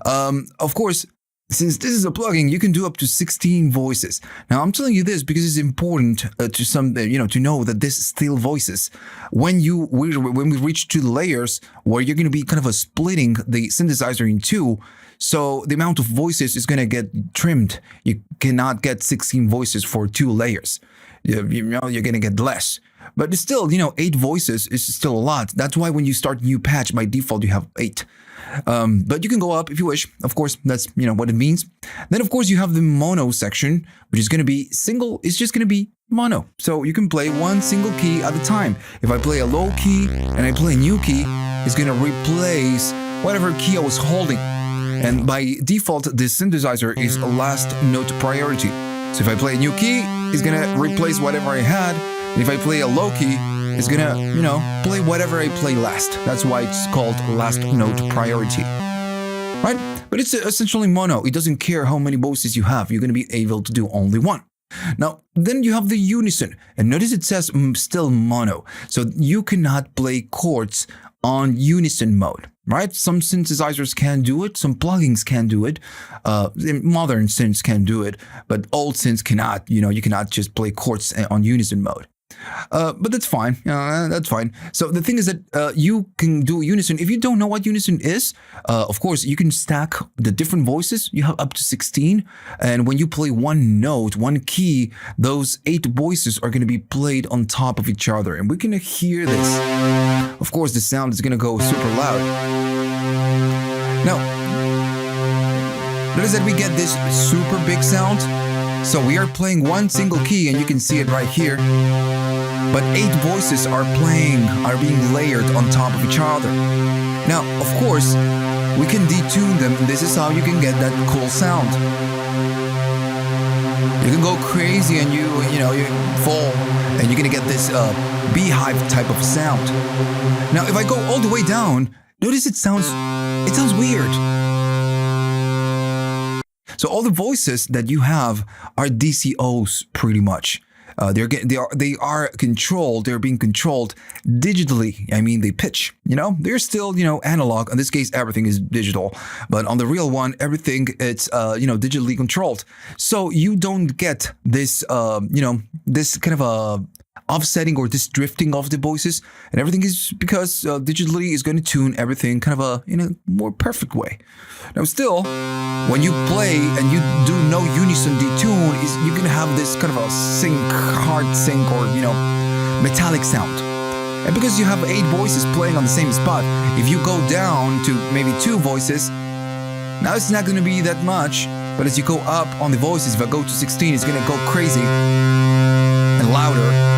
Of course, since this is a plugin, you can do up to 16 voices. Now, I'm telling you this because it's important to know that this steals voices. When we reach to the layers where you're going to be kind of splitting the synthesizer in two, so the amount of voices is going to get trimmed. You cannot get 16 voices for 2 layers. You're going to get less. But it's still, 8 voices is still a lot. That's why when you start a new patch, by default, you have 8. But you can go up if you wish. Of course, that's, what it means. Then, of course, you have the mono section, which is going to be single. It's just going to be mono. So you can play one single key at a time. If I play a low key and I play a new key, it's going to replace whatever key I was holding. And by default, this synthesizer is a last note priority. So if I play a new key, it's going to replace whatever I had. And if I play a low key, it's going to, play whatever I play last. That's why it's called last note priority. Right? But it's essentially mono. It doesn't care how many voices you have. You're going to be able to do only one. Now, then you have the unison. And notice it says still mono. So you cannot play chords on unison mode. Right? Some synthesizers can do it. Some plugins can do it. Modern synths can do it. But old synths cannot. You cannot just play chords on unison mode. But that's fine. That's fine. So the thing is that you can do unison. If you don't know what unison is, of course, you can stack the different voices. You have up to 16. And when you play one note, one key, those 8 voices are going to be played on top of each other. And we're going to hear this. Of course, the sound is going to go super loud. Now, notice that we get this super big sound. So we are playing one single key, and you can see it right here. But 8 voices are being layered on top of each other. Now, of course, we can detune them, and this is how you can get that cool sound. You can go crazy and you fall, and you're gonna get this beehive type of sound. Now, if I go all the way down, notice it sounds weird. So all the voices that you have are DCOs pretty much. They are controlled. They're being controlled digitally. I mean, they pitch. They're still analog. In this case, everything is digital. But on the real one, everything it's digitally controlled. So you don't get this this kind of offsetting or this drifting of the voices, and everything is because digitally is going to tune everything kind of in a more perfect way. Now, still, when you play and you do no unison detune, you're going to have this kind of a hard sync or metallic sound. And because you have 8 voices playing on the same spot, if you go down to maybe 2 voices, now it's not going to be that much. But as you go up on the voices, if I go to 16, it's going to go crazy and louder.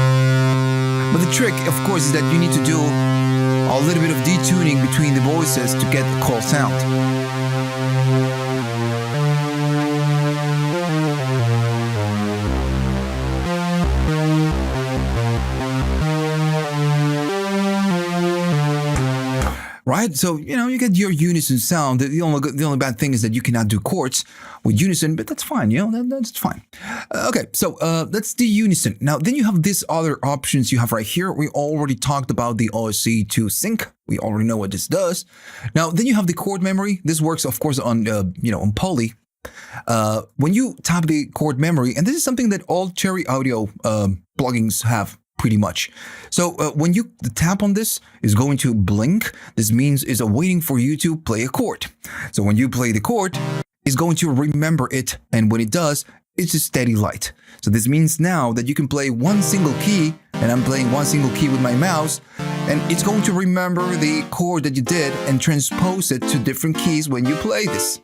But the trick, of course, is that you need to do a little bit of detuning between the voices to get the cool sound. Right? So, you get your unison sound. The only bad thing is that you cannot do chords with unison, but that's fine, that's fine. Okay, so that's the unison. Now, then you have these other options you have right here. We already talked about the OSC to sync. We already know what this does. Now, then you have the chord memory. This works, of course, on, on Poly. When you tap the chord memory, and this is something that all Cherry Audio plugins have. Pretty much. So when you tap on this, it's going to blink. This means it's waiting for you to play a chord. So when you play the chord, it's going to remember it. And when it does, it's a steady light. So this means now that you can play one single key, and I'm playing one single key with my mouse, and it's going to remember the chord that you did and transpose it to different keys when you play this.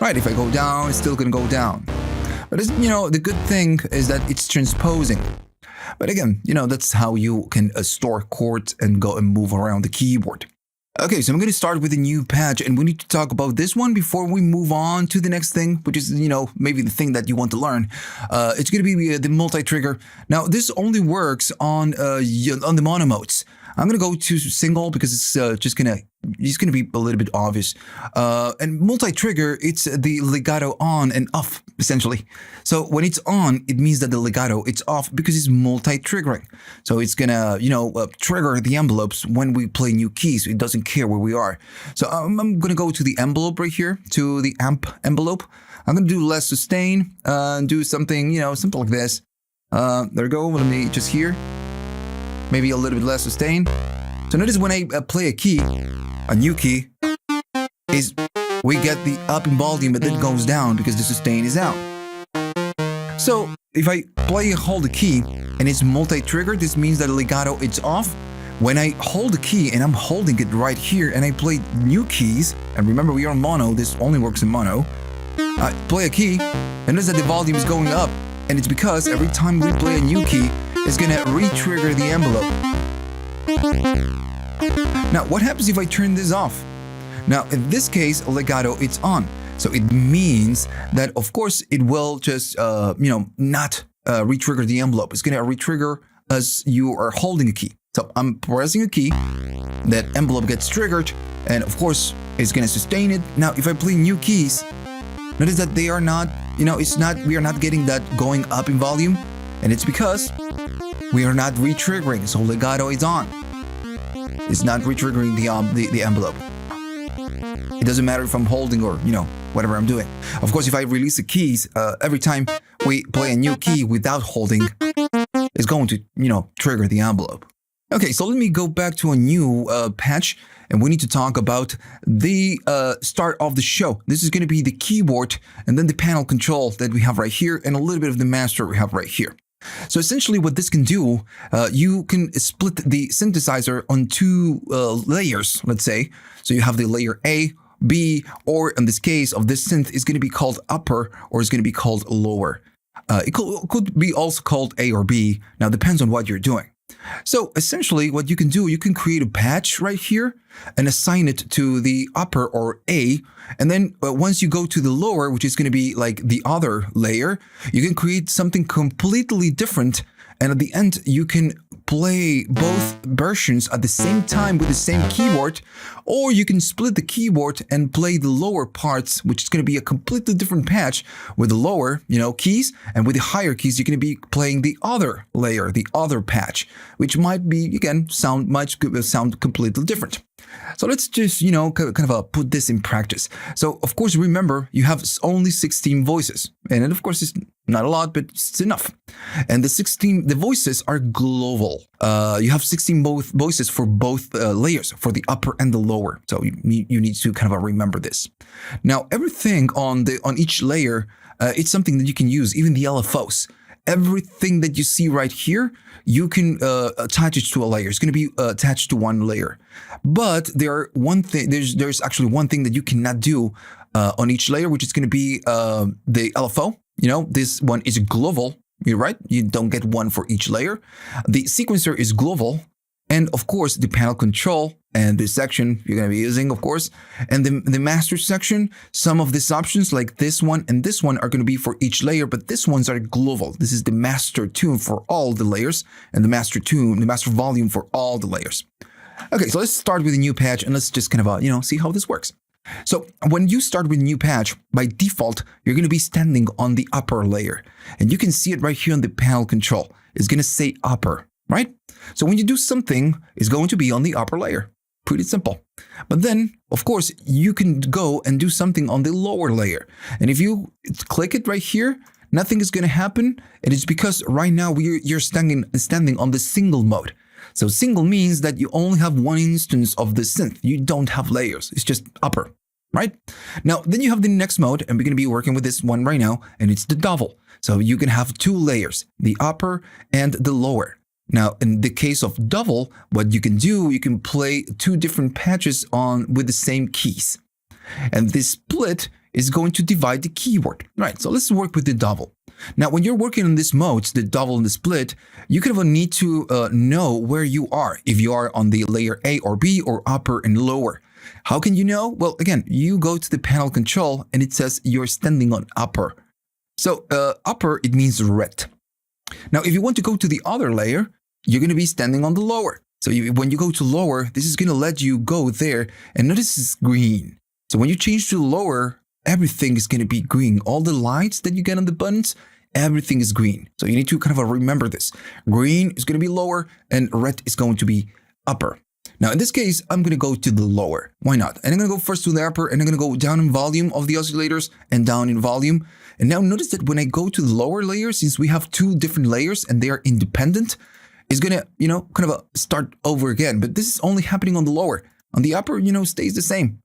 Right, if I go down, it's still going to go down. But the good thing is that it's transposing. But again, that's how you can store chords and go and move around the keyboard. Okay, so I'm going to start with a new patch, and we need to talk about this one before we move on to the next thing, which is, maybe the thing that you want to learn. It's going to be the multi-trigger. Now, this only works on the mono modes. I'm going to go to single because it's just going to be a little bit obvious. And multi-trigger, it's the legato on and off, essentially. So when it's on, it means that the legato, it's off because it's multi-triggering. So it's going to, trigger the envelopes when we play new keys. It doesn't care where we are. So I'm going to go to the envelope right here, to the amp envelope. I'm going to do less sustain, and do something, simple like this. There we go. Let me just here. Maybe a little bit less sustain. So notice when I play a key, a new key, is we get the up in volume, but then goes down because the sustain is out. So if I play and hold the key and it's multi-triggered, this means that the legato it's off. When I hold the key and I'm holding it right here and I play new keys, and remember we are on mono, this only works in mono. I play a key and notice that the volume is going up, and it's because every time we play a new key, it's gonna re-trigger the envelope. Now, what happens if I turn this off? Now, in this case, legato, it's on. So it means that, of course, it will just, not re-trigger the envelope. It's gonna re-trigger as you are holding a key. So I'm pressing a key, that envelope gets triggered, and of course, it's gonna sustain it. Now, if I play new keys, notice that they are not, we are not getting that going up in volume, and it's because we are not re-triggering, so legato is on. It's not re-triggering the envelope. It doesn't matter if I'm holding or, whatever I'm doing. Of course, if I release the keys, every time we play a new key without holding, it's going to, trigger the envelope. Okay, so let me go back to a new patch, and we need to talk about the start of the show. This is going to be the keyboard, and then the panel control that we have right here, and a little bit of the master we have right here. So essentially what this can do, you can split the synthesizer on two layers, let's say. So you have the layer A, B, or in this case of this synth is going to be called upper, or it's going to be called lower. It could be also called A or B. Now, it depends on what you're doing. So essentially what you can do, you can create a patch right here and assign it to the upper or A. And then once you go to the lower, which is going to be like the other layer, you can create something completely different. And at the end, you can play both versions at the same time with the same keyboard, or you can split the keyboard and play the lower parts, which is going to be a completely different patch with the lower, keys, and with the higher keys, you're going to be playing the other layer, the other patch, which might be, again, sound completely different. So let's just, put this in practice. So, of course, remember, you have only 16 voices. And of course, it's not a lot, but it's enough. And the voices are global. You have 16 voices for both layers, for the upper and the lower. So you need to remember this. Now, everything on each layer, it's something that you can use, even the LFOs. Everything that you see right here, you can attach it to a layer. It's going to be attached to one layer. But there's actually one thing that you cannot do on each layer, which is going to be the LFO. This one is global. You're right. You don't get one for each layer. The sequencer is global. And of course, the panel control and this section you're going to be using, of course. And the master section, some of these options like this one and this one are going to be for each layer, but these ones are global. This is the master tune for all the layers and the master volume for all the layers. Okay, so let's start with a new patch and let's just see how this works. So when you start with a new patch, by default, you're going to be standing on the upper layer. And you can see it right here on the panel control. It's going to say upper, right? So when you do something, it's going to be on the upper layer. Pretty simple. But then, of course, you can go and do something on the lower layer. And if you click it right here, nothing is going to happen. And it's because right now you're standing on the single mode. So single means that you only have one instance of the synth. You don't have layers. It's just upper, right? Now, then you have the next mode, and we're going to be working with this one right now, and it's the double. So you can have two layers, the upper and the lower. Now, in the case of double, what you can do, you can play two different patches with the same keys. And this split is going to divide the keyboard. Right, so let's work with the double. Now, when you're working on these modes, the double and the split, you kind of need to know where you are, if you are on the layer A or B or upper and lower. How can you know? Well, again, you go to the panel control and it says you're standing on upper. So upper, it means red. Now, if you want to go to the other layer, you're going to be standing on the lower. So when you go to lower, this is going to let you go there. And notice it's green. So when you change to lower, everything is going to be green. All the lights that you get on the buttons, everything is green. So you need to kind of remember this. Green is going to be lower and red is going to be upper. Now, in this case, I'm going to go to the lower. Why not? And I'm going to go first to the upper, and I'm going to go down in volume of the oscillators and down in volume. And now notice that when I go to the lower layer, since we have two different layers and they are independent, it's going to, kind of start over again. But this is only happening on the lower. On the upper, stays the same.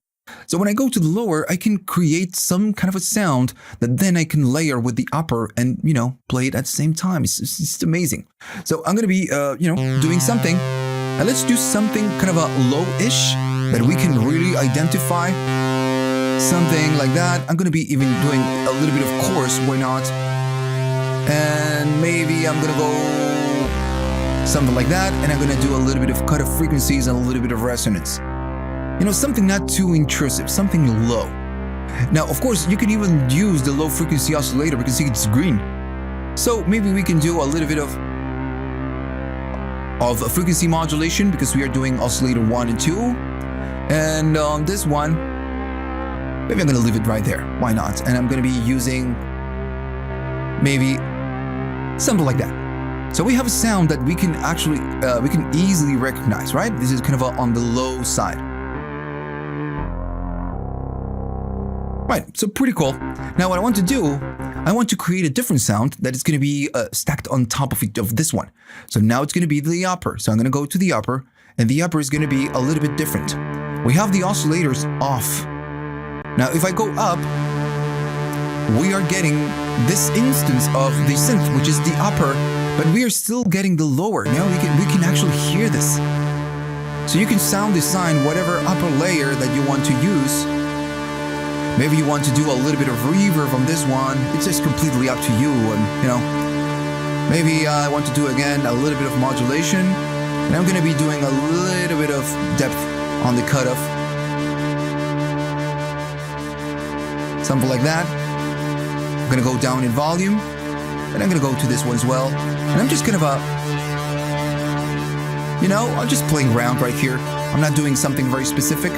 So when I go to the lower, I can create some kind of a sound that then I can layer with the upper and, play it at the same time. It's amazing. So I'm going to be, doing something. And let's do something kind of a low-ish that we can really identify. Something like that. I'm going to be even doing a little bit of chorus. Why not? And maybe I'm going to go something like that. And I'm going to do a little bit of cut of frequencies and a little bit of resonance. Something not too intrusive, something low. Now, of course, you can even use the low frequency oscillator because it's green. So maybe we can do a little bit of a frequency modulation because we are doing oscillator 1 and 2. And on this one, maybe I'm going to leave it right there. Why not? And I'm going to be using maybe something like that. So we have a sound that we can actually, we can easily recognize, right? This is kind of on the low side. Right, so pretty cool. Now what I want to do, I want to create a different sound that is going to be stacked on top of this one. So now it's going to be the upper. So I'm going to go to the upper, and the upper is going to be a little bit different. We have the oscillators off. Now if I go up, we are getting this instance of the synth, which is the upper, but we are still getting the lower. Now we can actually hear this. So you can sound design whatever upper layer that you want to use. Maybe you want to do a little bit of reverb on this one. It's just completely up to you. And, maybe I want to do again a little bit of modulation. And I'm going to be doing a little bit of depth on the cutoff. Something like that. I'm going to go down in volume. And I'm going to go to this one as well. And I'm just kind of I'm just playing around right here. I'm not doing something very specific.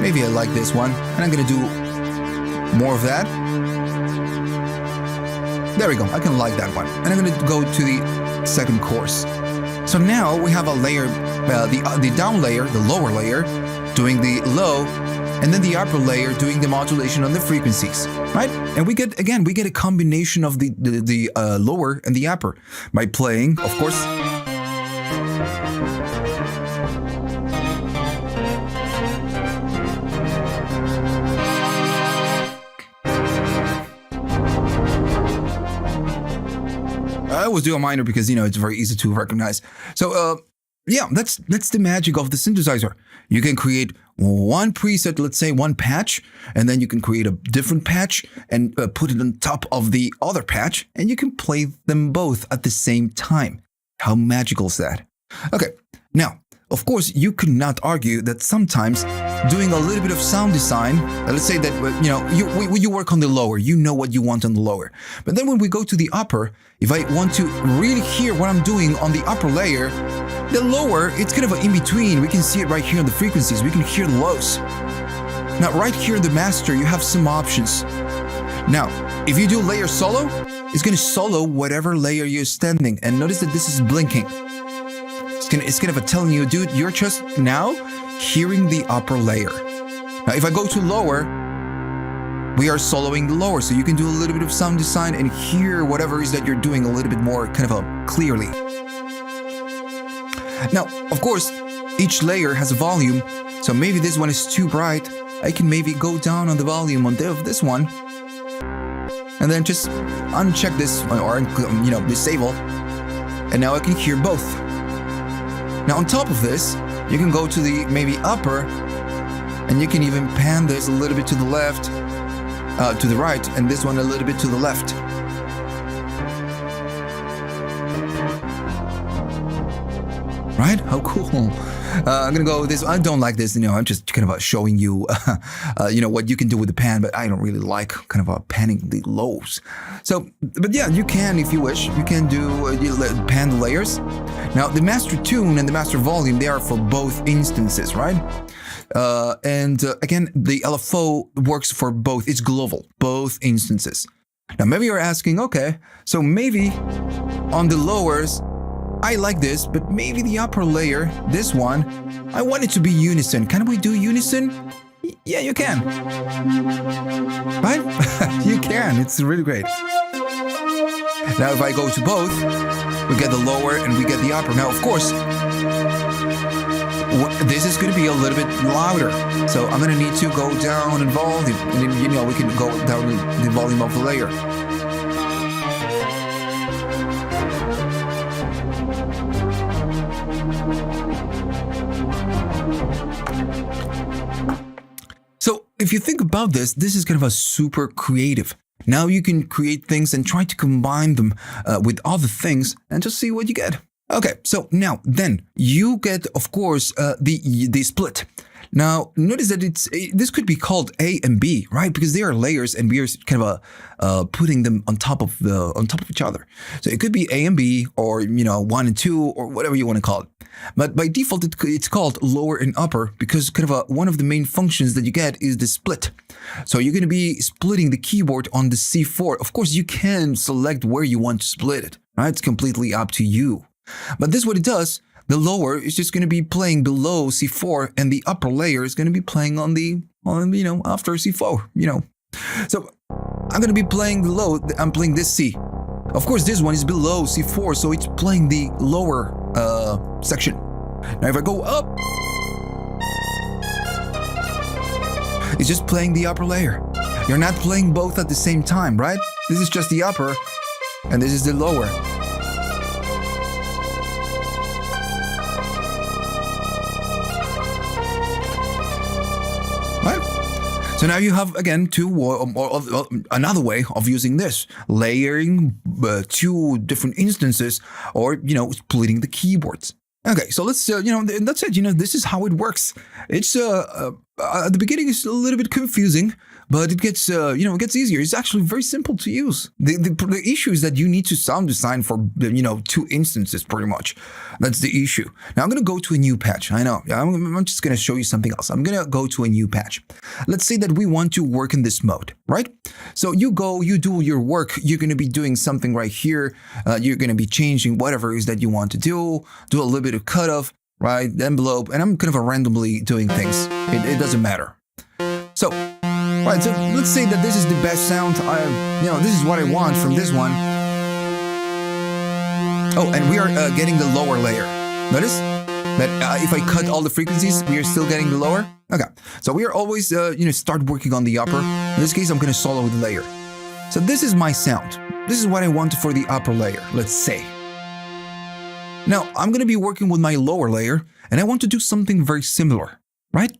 Maybe I like this one, and I'm gonna do more of that. There we go, I can like that one. And I'm gonna go to the second course. So now we have a layer, the down layer, the lower layer, doing the low, and then the upper layer doing the modulation on the frequencies, right? And we get a combination of the lower and the upper by playing, of course. I always do a minor because, it's very easy to recognize. So, yeah, that's the magic of the synthesizer. You can create one preset, let's say one patch, and then you can create a different patch and put it on top of the other patch, and you can play them both at the same time. How magical is that? Okay, now, of course, you could not argue that sometimes doing a little bit of sound design, let's say that, you work on the lower, you know what you want on the lower. But then when we go to the upper, if I want to really hear what I'm doing on the upper layer, the lower, it's kind of an in-between. We can see it right here on the frequencies. We can hear the lows. Now, right here in the master, you have some options. Now, if you do layer solo, it's going to solo whatever layer you're standing. And notice that this is blinking. It's kind of telling you, dude, you're just now hearing the upper layer. Now, if I go to lower, we are soloing the lower, so you can do a little bit of sound design and hear whatever it is that you're doing a little bit more kind of clearly. Now, of course, each layer has a volume, so maybe this one is too bright. I can maybe go down on the volume on this one, and then just uncheck this or disable, and now I can hear both. Now, on top of this, you can go to the maybe upper, and you can even pan this a little bit to the left, to the right, and this one a little bit to the left. Right? How cool. I'm gonna go with this. I don't like this. I'm just kind of showing you, what you can do with the pan, but I don't really like kind of panning the lows. So, but yeah, you can if you wish. You can do pan the layers. Now, the master tune and the master volume, they are for both instances, right? Again, the LFO works for both. It's global, both instances. Now, maybe you're asking, okay, so maybe on the lowers, I like this, but maybe the upper layer, this one, I want it to be unison. Can we do unison? Yeah, you can. Right? You can. It's really great. Now, if I go to both, we get the lower and we get the upper. Now, of course, this is going to be a little bit louder. So I'm going to need to go down in volume. And then, we can go down the volume of the layer. So if you think about this, this is kind of a super creative. Now you can create things and try to combine them with other things and just see what you get. Okay, so now then you get, of course, the split. Now notice that this could be called A and B, right? Because they are layers and we are kind of putting them on top of each other. So it could be A and B, or 1 and 2, or whatever you want to call it. But by default, it's called lower and upper because kind of one of the main functions that you get is the split. So you're going to be splitting the keyboard on the C4. Of course, you can select where you want to split it, right? It's completely up to you. But this is what it does. The lower is just going to be playing below C4, and the upper layer is going to be playing on after C4. So I'm going to be playing the low. I'm playing this C. Of course, this one is below C4, so it's playing the lower section. Now, if I go up, it's just playing the upper layer. You're not playing both at the same time, right? This is just the upper, and this is the lower. So now you have, again, another way of using this, layering 2 different instances, or, splitting the keyboards. Okay, so let's, that's it. This is how it works. It's, at the beginning, it's a little bit confusing, but it gets, it gets easier. It's actually very simple to use. The issue is that you need to sound design for, 2 instances, pretty much. That's the issue. Now I'm going to go to a new patch. I know. I'm just going to show you something else. I'm going to go to a new patch. Let's say that we want to work in this mode, right? So you do your work. You're going to be doing something right here. You're going to be changing whatever it is that you want to do a little bit of cutoff, right? Envelope, and I'm kind of randomly doing things. It doesn't matter. So, right, so let's say that this is the best sound. This is what I want from this one. Oh, and we are getting the lower layer. Notice that if I cut all the frequencies, we are still getting the lower. Okay, so we are always, start working on the upper. In this case, I'm going to solo with the layer. So this is my sound. This is what I want for the upper layer, let's say. Now, I'm going to be working with my lower layer, and I want to do something very similar, right?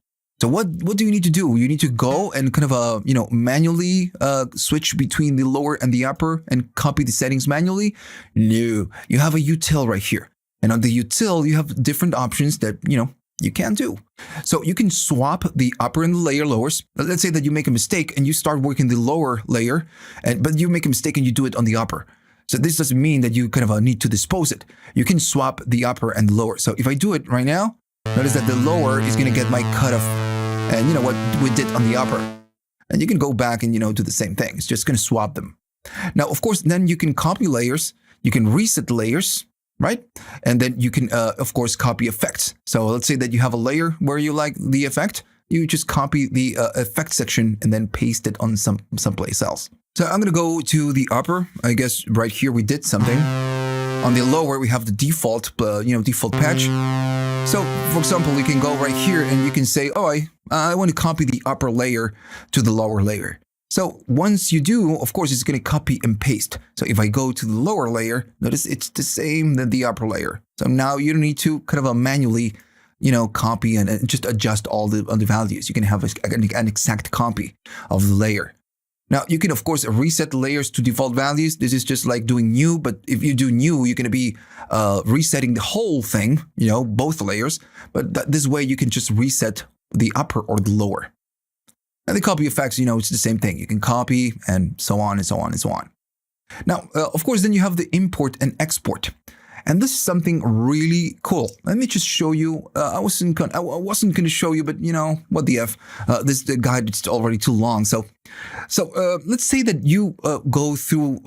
So what do you need to do? You need to go and kind of, manually switch between the lower and the upper and copy the settings manually? No, you have a util right here. And on the util, you have different options that, you can do. So you can swap the upper and the layer lowers. Let's say that you make a mistake and you start working the lower layer, but you make a mistake and you do it on the upper. So this doesn't mean that you kind of need to dispose it. You can swap the upper and the lower. So if I do it right now, notice that the lower is going to get my cutoff. And what we did on the upper. And you can go back and, do the same thing. It's just going to swap them. Now, of course, then you can copy layers. You can reset layers, right? And then you can, of course, copy effects. So let's say that you have a layer where you like the effect. You just copy the effect section and then paste it on someplace else. So I'm going to go to the upper. I guess right here we did something. On the lower, we have the default, default patch. So, for example, you can go right here and you can say, oh, I want to copy the upper layer to the lower layer. So once you do, of course, it's going to copy and paste. So if I go to the lower layer, notice it's the same than the upper layer. So now you don't need to kind of manually, copy and just adjust all the values. You can have an exact copy of the layer. Now, you can, of course, reset layers to default values. This is just like doing new, but if you do new, you're going to be resetting the whole thing, both layers. But this way, you can just reset the upper or the lower. And the copy effects, it's the same thing. You can copy and so on and so on and so on. Now, of course, then you have the import and export. And this is something really cool. Let me just show you. I wasn't going to show you, but what the F. The guide is already too long. So let's say that you go through,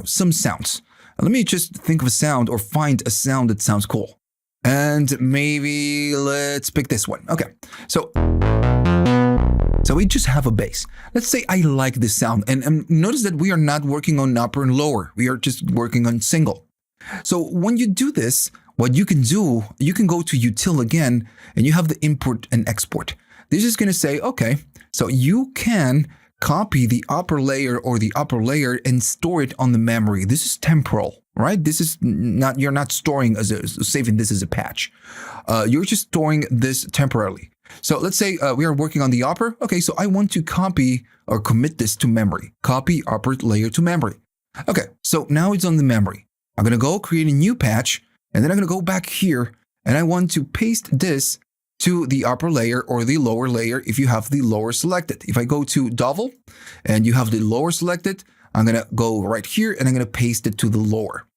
some sounds. Let me just think of a sound or find a sound that sounds cool. And maybe let's pick this one. Okay. So we just have a bass. Let's say I like this sound. And notice that we are not working on upper and lower. We are just working on single. So when you do this, what you can do, you can go to Util again, and you have the import and export. This is going to say, okay, so you can copy the upper layer or the upper layer and store it on the memory. This is temporal, right? This is not, you're not storing saving this as a patch. You're just storing this temporarily. So let's say we are working on the upper. Okay, so I want to copy or commit this to memory. Copy upper layer to memory. Okay, so now it's on the memory. I'm going to go create a new patch, and then I'm going to go back here, and I want to paste this to the upper layer or the lower layer if you have the lower selected. If I go to double and you have the lower selected, I'm going to go right here, and I'm going to paste it to the lower.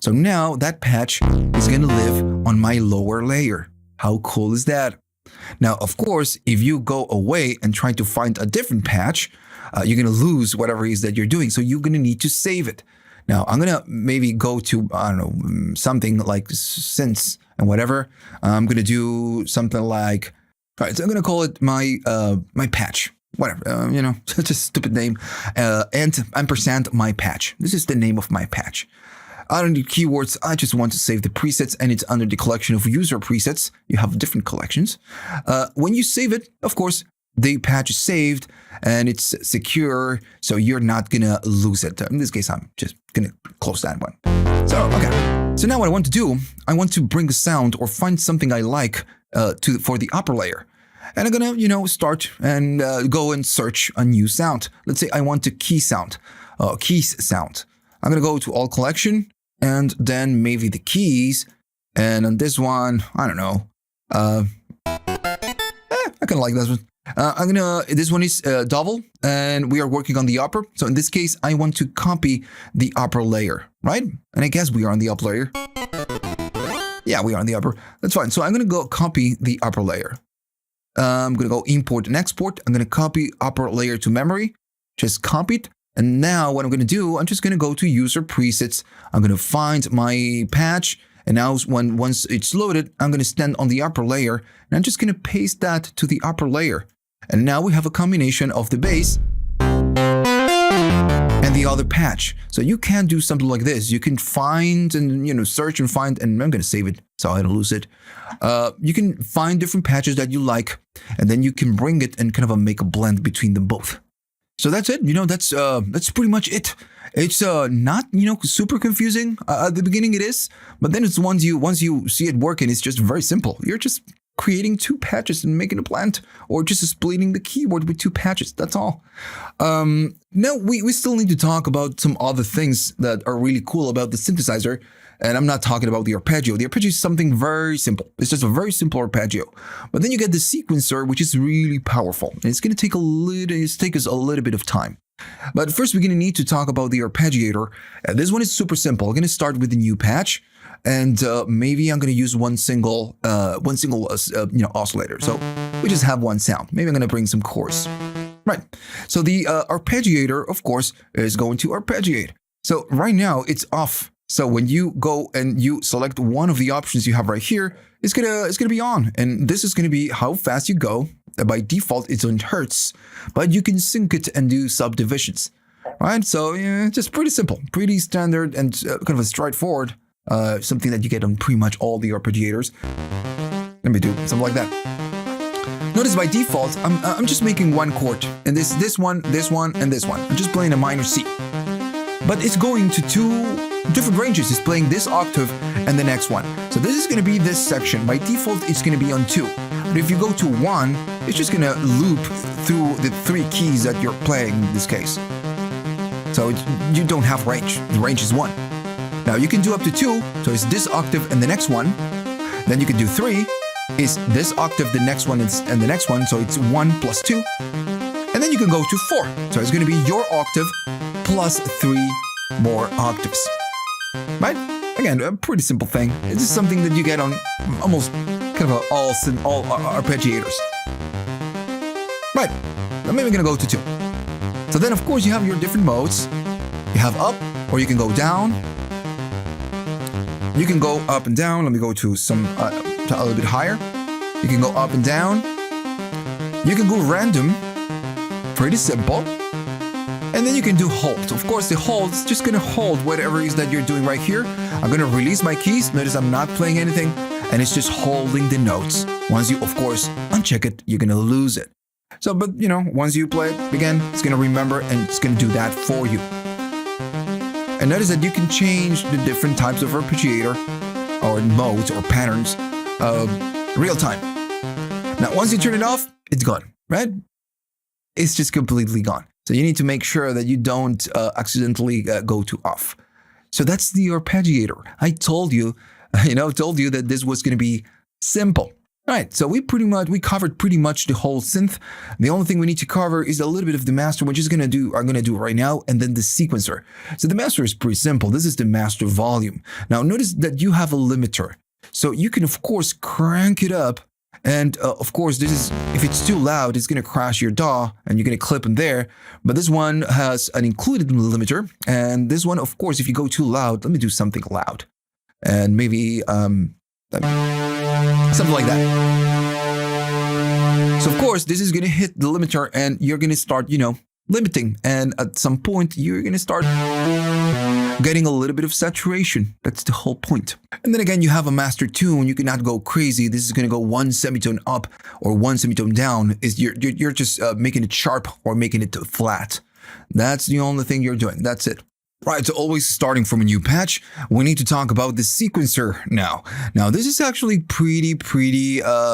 So now that patch is going to live on my lower layer. How cool is that? Now, of course, if you go away and try to find a different patch, you're going to lose whatever it is that you're doing. So you're going to need to save it. Now, I'm going to maybe go to, something like synths and whatever. I'm going to do something like, all right, so I'm going to call it my patch, whatever, just a stupid name, and ampersand my patch. This is the name of my patch. I don't need keywords. I just want to save the presets, and it's under the collection of user presets. You have different collections. When you save it, of course, the patch is saved and it's secure, so you're not gonna lose it. In this case, I'm just gonna close that one. So, okay. So now what I want to do, I want to bring a sound or find something I like for the upper layer. And I'm gonna, start and go and search a new sound. Let's say I want a keys sound. I'm gonna go to all collection and then maybe the keys. And on this one, I don't know. I kind of like this one. This one is double, and we are working on the upper. So in this case, I want to copy the upper layer, right? And I guess we are on the upper layer. Yeah, we are on the upper. That's fine. So I'm going to go copy the upper layer. I'm going to go import and export. I'm going to copy upper layer to memory. Just copy it. And now what I'm going to do, I'm just going to go to user presets. I'm going to find my patch. And now once it's loaded, I'm going to stand on the upper layer. And I'm just going to paste that to the upper layer. And now we have a combination of the bass and the other patch. So you can do something like this. You can find and, search and find, and I'm going to save it so I don't lose it. You can find different patches that you like, and then you can bring it and kind of make a blend between them both. So that's it. That's pretty much it. It's not, super confusing. At the beginning it is, but then it's once you see it working, it's just very simple. You're just creating two patches and making a blend, or just splitting the keyboard with two patches. That's all. Now we still need to talk about some other things that are really cool about the synthesizer. And I'm not talking about the arpeggio. The arpeggio is something very simple. It's just a very simple arpeggio. But then you get the sequencer, which is really powerful. And it's going to take us a little bit of time. But first, we're going to need to talk about the arpeggiator. This one is super simple. I'm going to start with the new patch. And maybe I'm going to use one single oscillator. So we just have one sound. Maybe I'm going to bring some chorus. Right. So the arpeggiator, of course, is going to arpeggiate. So right now it's off. So when you go and you select one of the options you have right here, it's gonna be on. And this is going to be how fast you go. By default, it's in hertz, but you can sync it and do subdivisions. Right. So yeah, just pretty simple, pretty standard, and kind of a straightforward. Something that you get on pretty much all the arpeggiators. Let me do something like that. Notice by default, I'm just making one chord, and this one, and this one. I'm just playing a minor C, but it's going to two different ranges. It's playing this octave and the next one. So this is going to be this section. By default, it's going to be on 2. But if you go to 1, it's just gonna loop through the 3 keys that you're playing in this case. So you don't have range. The range is 1. Now you can do up to 2, so it's this octave and the next one. Then you can do 3, is this octave, the next one, and the next one, so it's 1 plus 2. And then you can go to 4, so it's going to be your octave plus 3 more octaves. Right? Again, a pretty simple thing. This is something that you get on almost kind of all arpeggiators. Right, now maybe we're going to go to 2. So then, of course, you have your different modes. You have up, or you can go down. You can go up and down. Let me go to some a little bit higher. You can go up and down. You can go random. Pretty simple. And then you can do hold. Of course, the hold is just going to hold whatever it is that you're doing right here. I'm going to release my keys. Notice I'm not playing anything. And it's just holding the notes. Once you, of course, uncheck it, you're going to lose it. So, but, you know, once you play it again, it's going to remember and it's going to do that for you. And notice that you can change the different types of arpeggiator or modes or patterns real time. Now, once you turn it off, it's gone, right? It's just completely gone. So you need to make sure that you don't accidentally go to off. So that's the arpeggiator. I told you, that this was going to be simple. All right, so we covered pretty much the whole synth. The only thing we need to cover is a little bit of the master, which is I'm gonna do right now, and then the sequencer. So the master is pretty simple. This is the master volume. Now notice that you have a limiter. So you can of course crank it up, and of course this is, if it's too loud, it's gonna crash your DAW, and you're gonna clip in there. But this one has an included limiter, and this one, of course, if you go too loud, let me do something loud, and maybe something like that. So of course, this is going to hit the limiter and you're going to start, limiting. And at some point, you're going to start getting a little bit of saturation. That's the whole point. And then again, you have a master tune. You cannot go crazy. This is going to go 1 semitone up or 1 semitone down. You're just making it sharp or making it flat. That's the only thing you're doing. That's it. Right, so always starting from a new patch, we need to talk about the sequencer now. Now, this is actually pretty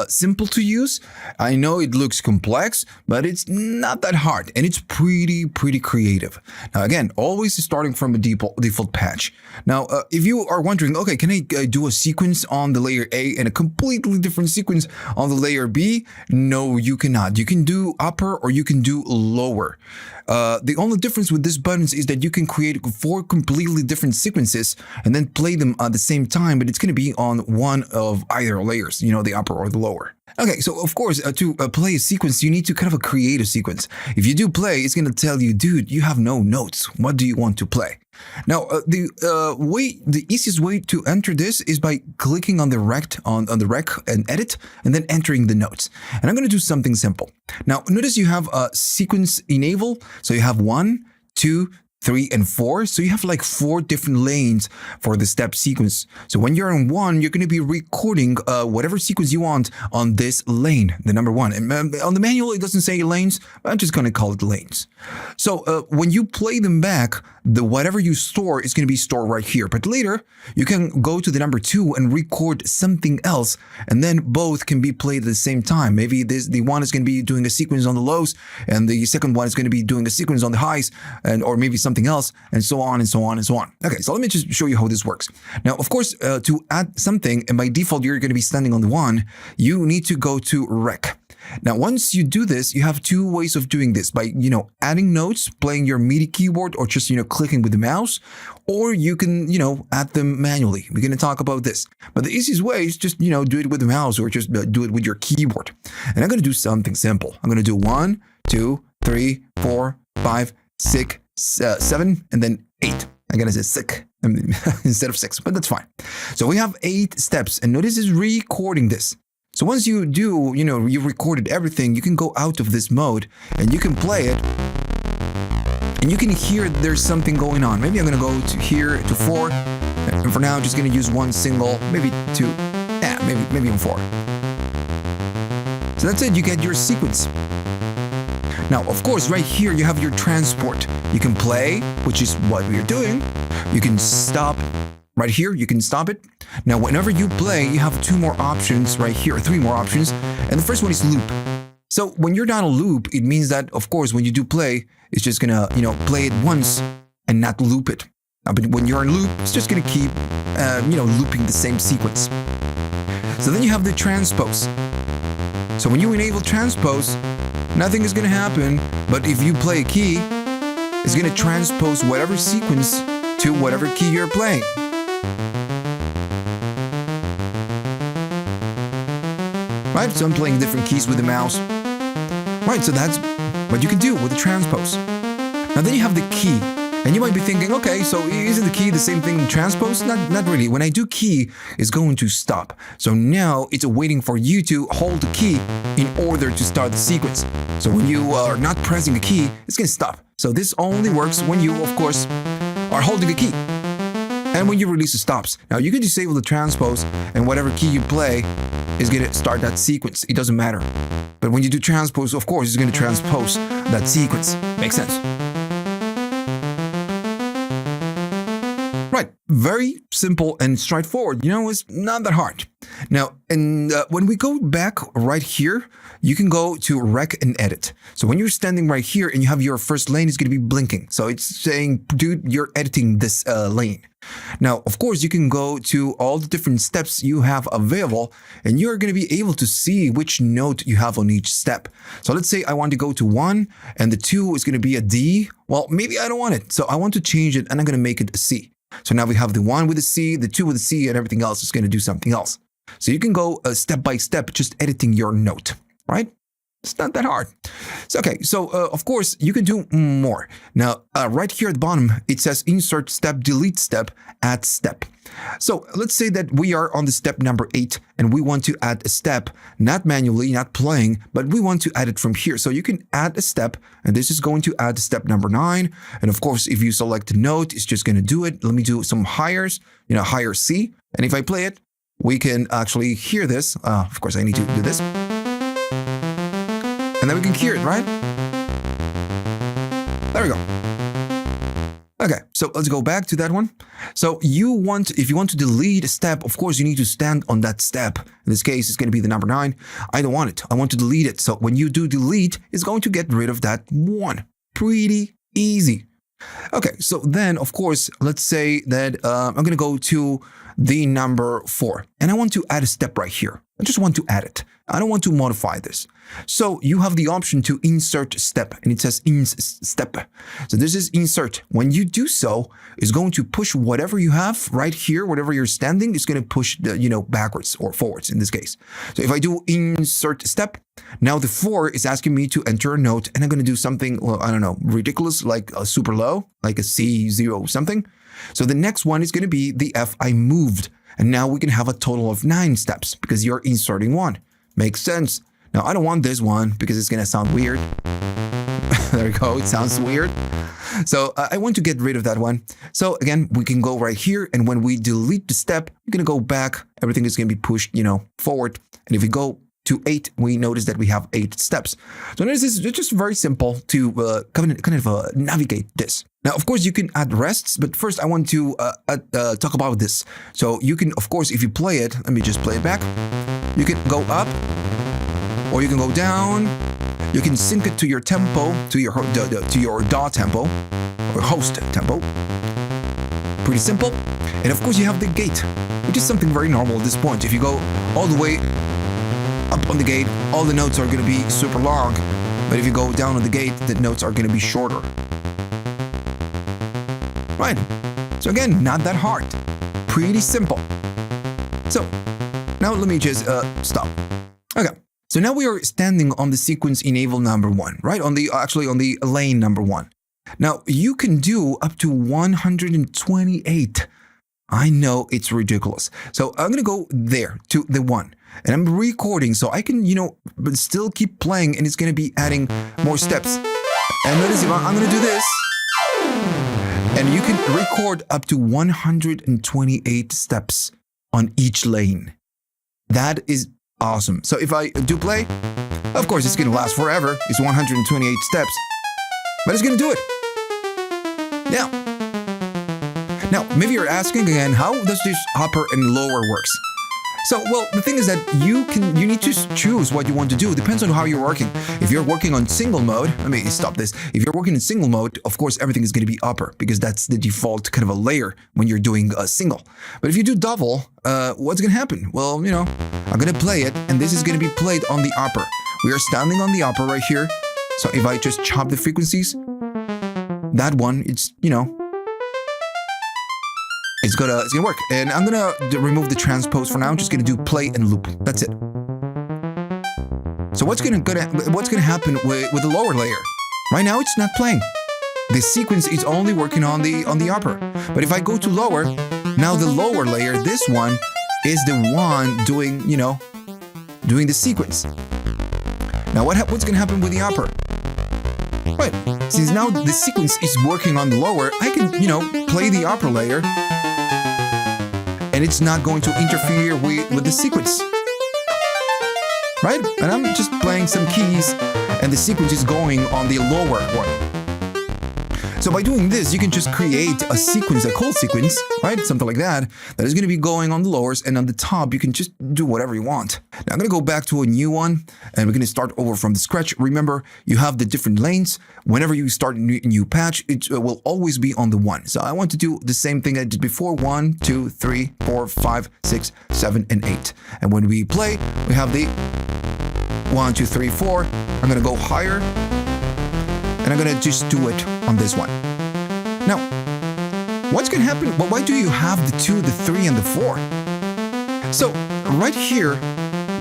simple to use. I know it looks complex, but it's not that hard, and it's pretty creative. Now, again, always starting from a default patch. Now, if you are wondering, okay, can I do a sequence on the layer A and a completely different sequence on the layer B? No, you cannot. You can do upper or you can do lower. The only difference with these buttons is that you can create 4 completely different sequences and then play them at the same time, but it's going to be on one of either layers, the upper or the lower. Okay, so of course, to play a sequence, you need to kind of create a sequence. If you do play, it's going to tell you, dude, you have no notes. What do you want to play? Now, the easiest way to enter this is by clicking on the rec and edit, and then entering the notes. And I'm going to do something simple. Now, notice you have a sequence enable. So you have 1, 2, 3, and 4. So you have like 4 different lanes for the step sequence. So when you're on 1, you're going to be recording whatever sequence you want on this lane, the number 1. And on the manual, it doesn't say lanes, but I'm just going to call it lanes. So when you play them back, whatever you store is going to be stored right here. But later, you can go to the number 2 and record something else, and then both can be played at the same time. Maybe the one is going to be doing a sequence on the lows, and the second one is going to be doing a sequence on the highs, or maybe something else, and so on and so on and so on. Okay, so let me just show you how this works. Now, of course, to add something, and by default, you're going to be standing on the 1, you need to go to rec. Now, once you do this, you have 2 ways of doing this: by, adding notes, playing your MIDI keyboard, or just, clicking with the mouse, or you can, add them manually. We're going to talk about this. But the easiest way is just, do it with the mouse or just do it with your keyboard. And I'm going to do something simple. I'm going to do 1, 2, 3, 4, 5, 6, 7, and then 8. I'm going to say 6 instead of 6, but that's fine. So we have 8 steps, and notice is recording this. So once you do, you've recorded everything, you can go out of this mode and you can play it, and you can hear there's something going on. Maybe I'm going to go to here to 4, and for now, I'm just going to use 1 single, maybe 2, maybe even 4. So that's it, you get your sequence. Now, of course, right here, you have your transport. You can play, which is what we're doing. You can stop. Right here, you can stop it. Now, whenever you play, you have 2 more options right here, or 3 more options. And the first one is loop. So when you're down a loop, it means that, of course, when you do play, it's just gonna, play it once and not loop it. But when you're in loop, it's just gonna keep, looping the same sequence. So then you have the transpose. So when you enable transpose, nothing is gonna happen, but if you play a key, it's gonna transpose whatever sequence to whatever key you're playing. Right, so I'm playing different keys with the mouse. Right, so that's what you can do with the transpose. Now then you have the key. And you might be thinking, okay, so isn't the key the same thing in transpose? Not really. When I do key, it's going to stop. So now it's waiting for you to hold the key in order to start the sequence. So when you are not pressing the key, it's going to stop. So this only works when you, of course, are holding the key. And when you release, it stops. Now you can disable the transpose, and whatever key you play is going to start that sequence. It doesn't matter. But when you do transpose, of course, it's going to transpose that sequence. Makes sense? Right, very simple and straightforward. It's not that hard. Now, and when we go back right here, you can go to rec and edit. So when you're standing right here and you have your first lane, it's going to be blinking. So it's saying, dude, you're editing this lane. Now, of course, you can go to all the different steps you have available, and you're going to be able to see which note you have on each step. So let's say I want to go to 1, and the 2 is going to be a D. Well, maybe I don't want it. So I want to change it, and I'm going to make it a C. So now we have the 1 with a C, the 2 with a C, and everything else is going to do something else. So you can go step by step, just editing your note, right? It's not that hard. So, okay, so of course, you can do more. Now, right here at the bottom, it says insert step, delete step, add step. So let's say that we are on the step number 8, and we want to add a step, not manually, not playing, but we want to add it from here. So you can add a step, and this is going to add step number 9. And of course, if you select a note, it's just going to do it. Let me do some higher C. And if I play it, we can actually hear this. Of course, I need to do this. And then we can hear it, right? There we go. Okay, so let's go back to that one. So if you want to delete a step, of course, you need to stand on that step. In this case, it's going to be the number 9. I don't want it. I want to delete it. So when you do delete, it's going to get rid of that 1. Pretty easy. Okay, so then, of course, let's say that I'm going to go to the number 4, and I want to add a step right here. I just want to add it. I don't want to modify this. So you have the option to insert step, and it says step. So this is insert. When you do so, it's going to push whatever you have right here, whatever you're standing, it's going to push the, backwards or forwards in this case. So if I do insert step, now the 4 is asking me to enter a note, and I'm going to do something, well, I don't know, ridiculous, like a super low, like a C0 something. So the next one is going to be the F I moved. And now we can have a total of 9 steps because you're inserting 1. Makes sense. Now, I don't want this one because it's going to sound weird. There we go. It sounds weird. So I want to get rid of that one. So again, we can go right here. And when we delete the step, we're going to go back. Everything is going to be pushed, forward. And if we go to 8, we notice that we have 8 steps. So this is just very simple to kind of navigate this. Now, of course, you can add rests, but first I want to talk about this. So you can, of course, if you play it, let me just play it back. You can go up, or you can go down. You can sync it to your tempo, to your DAW tempo, or host tempo. Pretty simple. And of course, you have the gate, which is something very normal at this point. If you go all the way up on the gate, all the notes are going to be super long. But if you go down on the gate, the notes are going to be shorter. Right. So again, not that hard. Pretty simple. So now let me just stop. Okay. So now we are standing on the sequence enable number 1, right? On the lane number 1. Now you can do up to 128. I know it's ridiculous. So I'm going to go there to the 1. And I'm recording so I can, but still keep playing, and it's going to be adding more steps. And notice if I'm going to do this. And you can record up to 128 steps on each lane. That is awesome. So if I do play, of course, it's going to last forever. It's 128 steps, but it's going to do it. Now, maybe you're asking again, how does this upper and lower works? So, well, the thing is that you need to choose what you want to do. It depends on how you're working. If you're working on single mode, let me stop this. If you're working in single mode, of course, everything is going to be upper because that's the default kind of a layer when you're doing a single. But if you do double, what's going to happen? Well, I'm going to play it, and this is going to be played on the upper. We are standing on the upper right here. So if I just chop the frequencies, that one, it's gonna work. And I'm gonna remove the transpose for now. I'm just gonna do play and loop. That's it. So what's gonna happen with the lower layer? Right now it's not playing. The sequence is only working on the upper. But if I go to lower, now the lower layer, this one, is the one doing doing the sequence. Now what's gonna happen with the upper? Right. Since now the sequence is working on the lower, I can play the upper layer. And it's not going to interfere with the sequence. Right? And I'm just playing some keys and the sequence is going on the lower one. So by doing this, you can just create a sequence, a call sequence, right? Something like that is going to be going on the lowers, and on the top, you can just do whatever you want. Now I'm going to go back to a new one, and we're going to start over from the scratch. Remember, you have the different lanes. Whenever you start a new patch, it will always be on the one. So I want to do the same thing I did before. 1, 2, 3, 4, 5, 6, 7, and 8. And when we play, we have the 1, 2, 3, 4. I'm going to go higher. And I'm going to just do it on this one. Now, what's going to happen? Well, why do you have the 2, the 3, and the 4? So, right here,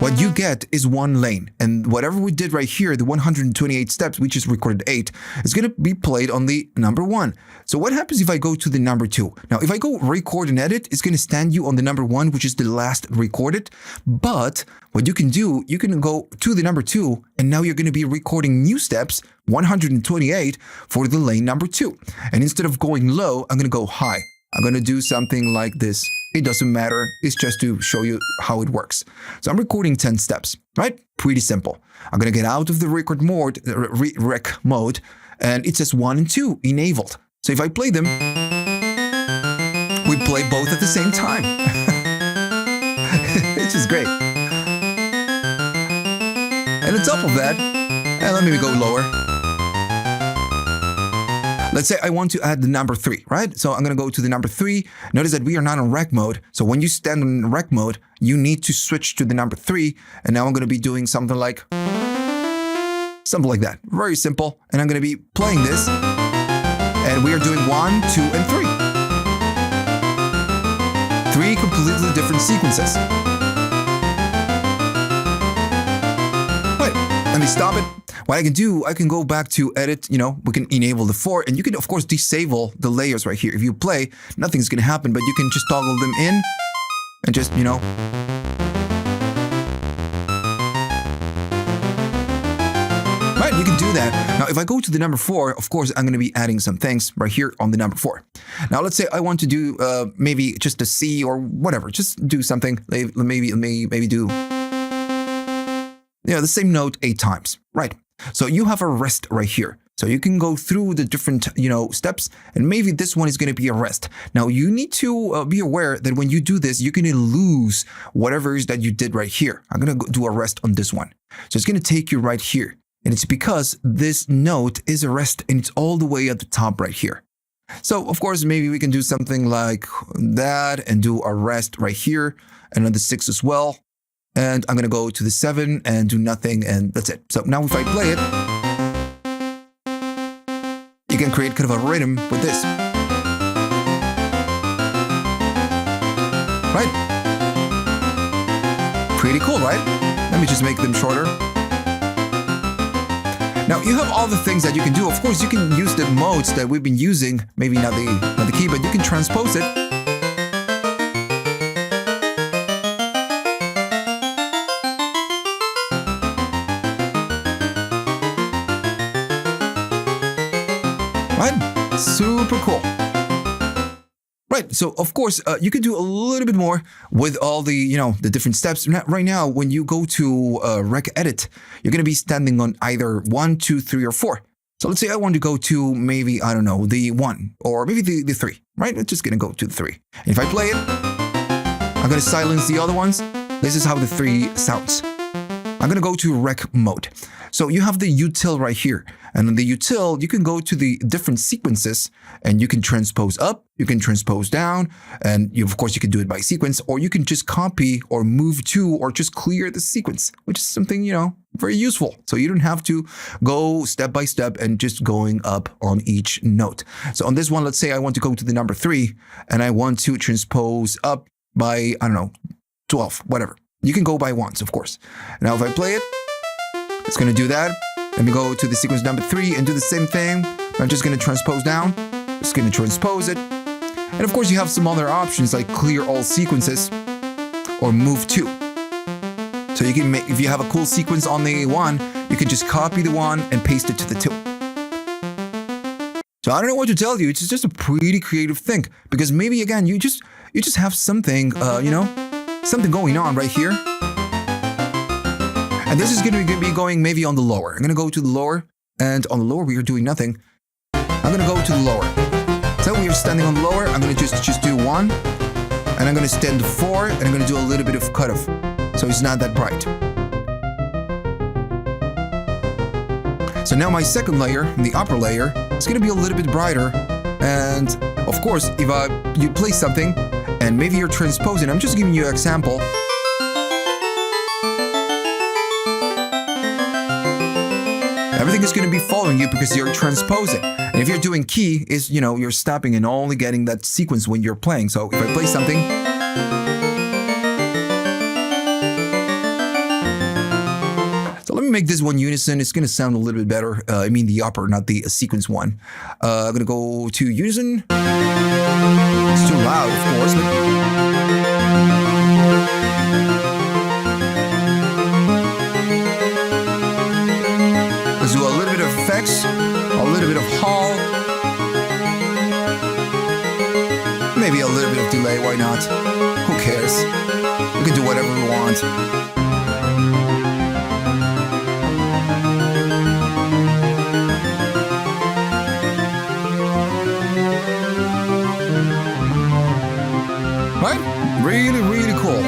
what you get is one lane. And whatever we did right here, the 128 steps, we just recorded 8, is going to be played on the number 1. So what happens if I go to the number 2? Now, if I go record and edit, it's going to stand you on the number 1, which is the last recorded. But what you can do, you can go to the number 2, and now you're going to be recording new steps, 128, for the lane number 2. And instead of going low, I'm going to go high. I'm going to do something like this. It doesn't matter. It's just to show you how it works. So I'm recording 10 steps, right? Pretty simple. I'm going to get out of the record mode, rec mode, and it says 1 and 2 enabled. So if I play them, we play both at the same time. Which is great. And on top of that, let me go lower. Let's say I want to add the number 3, right? So I'm going to go to the number 3. Notice that we are not in rec mode. So when you stand in rec mode, you need to switch to the number 3. And now I'm going to be doing something like that. Very simple. And I'm going to be playing this. And we are doing 1, 2, and 3. 3 completely different sequences. Wait, let me stop it. What I can do, I can go back to edit, we can enable the 4, and you can, of course, disable the layers right here. If you play, nothing's going to happen, but you can just toggle them in and just, Right, you can do that. Now, if I go to the number 4, of course, I'm going to be adding some things right here on the number 4. Now, let's say I want to do maybe just a C or whatever. Just do something. Maybe do the same note 8 times. Right. So you have a rest right here. So you can go through the different, steps, and maybe this one is going to be a rest. Now you need to be aware that when you do this, you're going to lose whatever it is that you did right here. I'm going to do a rest on this one. So it's going to take you right here. And it's because this note is a rest and it's all the way at the top right here. So of course, maybe we can do something like that and do a rest right here and on the 6 as well. And I'm going to go to the 7 and do nothing, and that's it. So now if I play it, you can create kind of a rhythm with this. Right? Pretty cool, right? Let me just make them shorter. Now you have all the things that you can do. Of course, you can use the modes that we've been using, maybe not the key, but you can transpose it. Right? Super cool. Right, so of course, you can do a little bit more with all the, the different steps. Right now, when you go to rec edit, you're going to be standing on either 1, 2, 3, or 4. So let's say I want to go to maybe, I don't know, the 1 or maybe the 3, right? It's just going to go to the 3. And if I play it, I'm going to silence the other ones. This is how the 3 sounds. I'm going to go to rec mode. So you have the Util right here. And in the Util, you can go to the different sequences and you can transpose up, you can transpose down, and of course you can do it by sequence, or you can just copy or move to or just clear the sequence, which is something, very useful. So you don't have to go step by step and just going up on each note. So on this one, let's say I want to go to the number 3 and I want to transpose up by, 12, whatever. You can go by once, of course. Now, if I play it, it's going to do that. Let me go to the sequence number 3 and do the same thing. I'm just going to transpose down. Just going to transpose it. And of course, you have some other options like clear all sequences or move to. So you can make, if you have a cool sequence on the 1, you can just copy the 1 and paste it to the 2. So I don't know what to tell you. It's just a pretty creative thing because maybe again, you just have something, something going on right here. And this is going to be going maybe on the lower. I'm going to go to the lower, and on the lower we are doing nothing. I'm going to go to the lower. So we are standing on the lower. I'm going to just do 1, and I'm going to stand 4, and I'm going to do a little bit of cutoff. So it's not that bright. So now my second layer, the upper layer, is going to be a little bit brighter. And of course, if you play something, and maybe you're transposing, I'm just giving you an example. Everything is going to be following you because you're transposing. And if you're doing key, you're stopping and only getting that sequence when you're playing. So if I play something, so let me make this one unison. It's going to sound a little bit better. I mean the upper, not the sequence one. I'm going to go to unison. It's too loud, of course, but let's do a little bit of effects, a little bit of hall, maybe a little bit of delay, why not? Who cares? We can do whatever we want. Right? Really, really cool.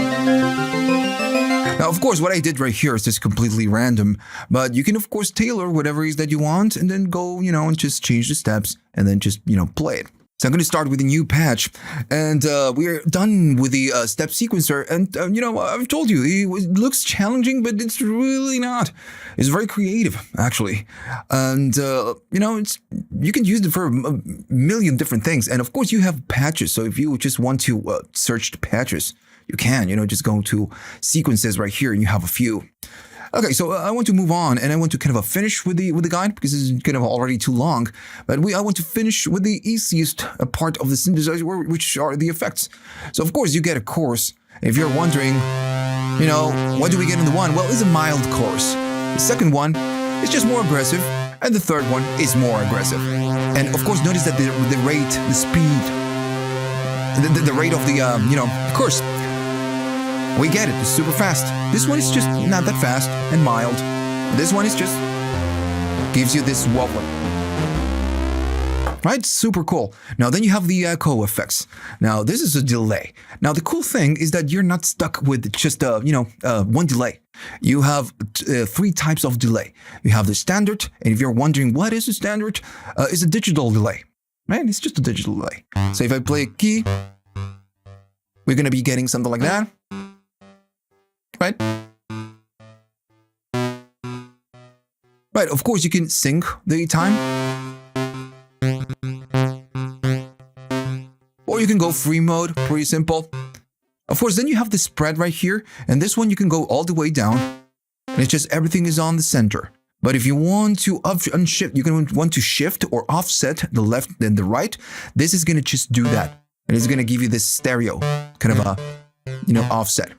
Now, of course, what I did right here is just completely random, but you can, of course, tailor whatever it is that you want and then go, and just change the steps and then just, play it. So I'm going to start with a new patch, and we're done with the step sequencer. And, I've told you, it looks challenging, but it's really not. It's very creative, actually. And, you can use it for a million different things. And, of course, you have patches. So if you just want to search the patches, you can, just go to sequences right here and you have a few. Okay, so I want to move on and I want to kind of finish with the guide because it's kind of already too long. But I want to finish with the easiest part of the synthesizer, which are the effects. So of course you get a chorus. If you're wondering, what do we get in the 1? Well, it's a mild chorus. The second one is just more aggressive, and the third one is more aggressive. And of course, notice that the rate, the speed, the rate of the chorus. We get it, it's super fast. This one is just not that fast and mild. This one is just gives you this wobble. Right? Super cool. Now then you have the echo effects. Now this is a delay. Now the cool thing is that you're not stuck with just one delay. You have 3 types of delay. You have the standard, and if you're wondering what is a standard, it's a digital delay. Right? It's just a digital delay. So if I play a key, we're gonna be getting something like that. Right? Right, of course you can sync the time. Or you can go free mode, pretty simple. Of course, then you have the spread right here, and this one you can go all the way down. And it's just everything is on the center. But if you want to unshift, you can want to shift or offset the left and the right, this is gonna just do that. And it's gonna give you this stereo, kind of a, offset.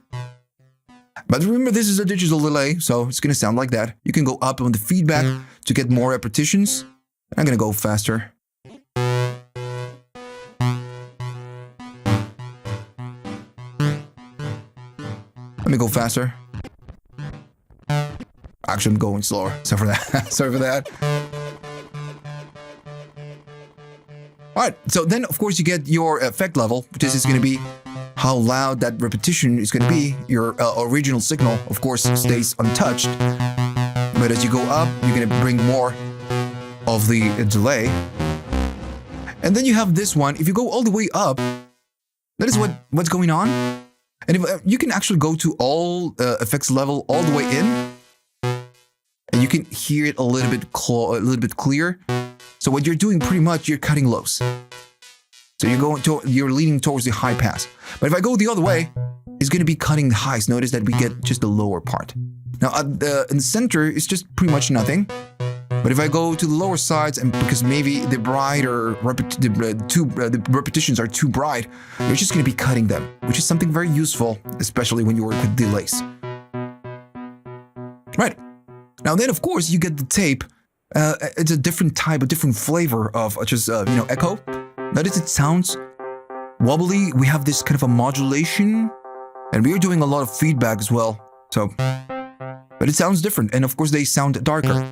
But remember, this is a digital delay, so it's going to sound like that. You can go up on the feedback to get more repetitions. I'm going to go faster. Let me go faster. Actually, I'm going slower. Sorry for that. Sorry for that. All right, so then, of course, you get your effect level, which is going to be how loud that repetition is going to be. Your original signal, of course, stays untouched. But as you go up, you're going to bring more of the delay. And then you have this one. If you go all the way up, that is what's going on. And if, you can actually go to all effects level all the way in. And you can hear it a little bit clear. So what you're doing pretty much, you're cutting lows. So you're leaning towards the high pass. But if I go the other way, it's going to be cutting the highs. Notice that we get just the lower part. Now in the center, it's just pretty much nothing. But if I go to the lower sides, and because maybe the repetitions are too bright, you're just going to be cutting them, which is something very useful, especially when you work with delays. Right. Now then, of course, you get the tape. It's a different type, a different flavor of just, echo. Notice it sounds wobbly. We have this kind of a modulation, and we are doing a lot of feedback as well. So, but it sounds different, and of course they sound darker.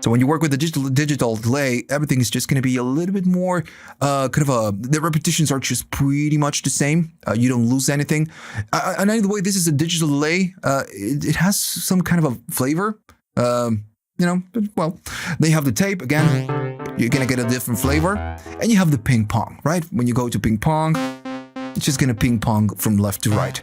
So when you work with the digital delay, everything is just going to be a little bit more the repetitions are just pretty much the same. You don't lose anything. And either way, this is a digital delay. It has some kind of a flavor. Well, they have the tape again. You're going to get a different flavor. And you have the ping pong, right? When you go to ping pong, it's just going to ping pong from left to right.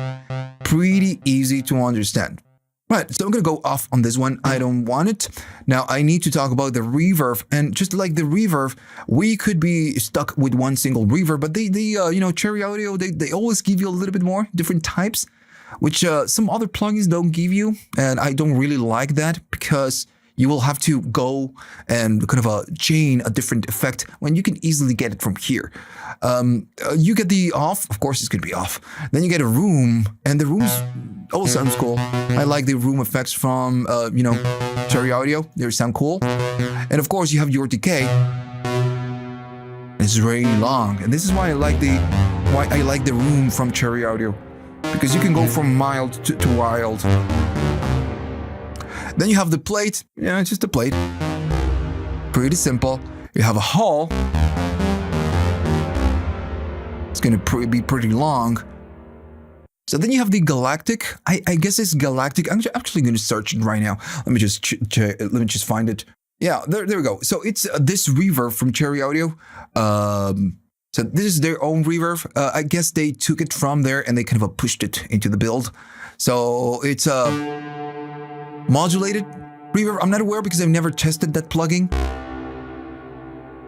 Pretty easy to understand. Right, so I'm going to go off on this one. I don't want it. Now, I need to talk about the reverb. And just like the reverb, we could be stuck with one single reverb. But Cherry Audio, they always give you a little bit more different types, which some other plugins don't give you. And I don't really like that because you will have to go and kind of chain a different effect when you can easily get it from here. You get the off, of course it's going to be off. Then you get a room, and the rooms always sounds cool. I like the room effects from, Cherry Audio. They sound cool. And of course you have your decay. It's really long, and this is why I like the room from Cherry Audio, because you can go from mild to wild. Then you have the plate. Yeah, it's just a plate. Pretty simple. You have a hall. It's going to be pretty long. So then you have the galactic. I guess it's galactic. I'm actually going to search it right now. Let me just find it. Yeah, there we go. So it's this reverb from Cherry Audio. So this is their own reverb. I guess they took it from there and they kind of pushed it into the build. So it's modulated reverb. I'm not aware because I've never tested that plugin.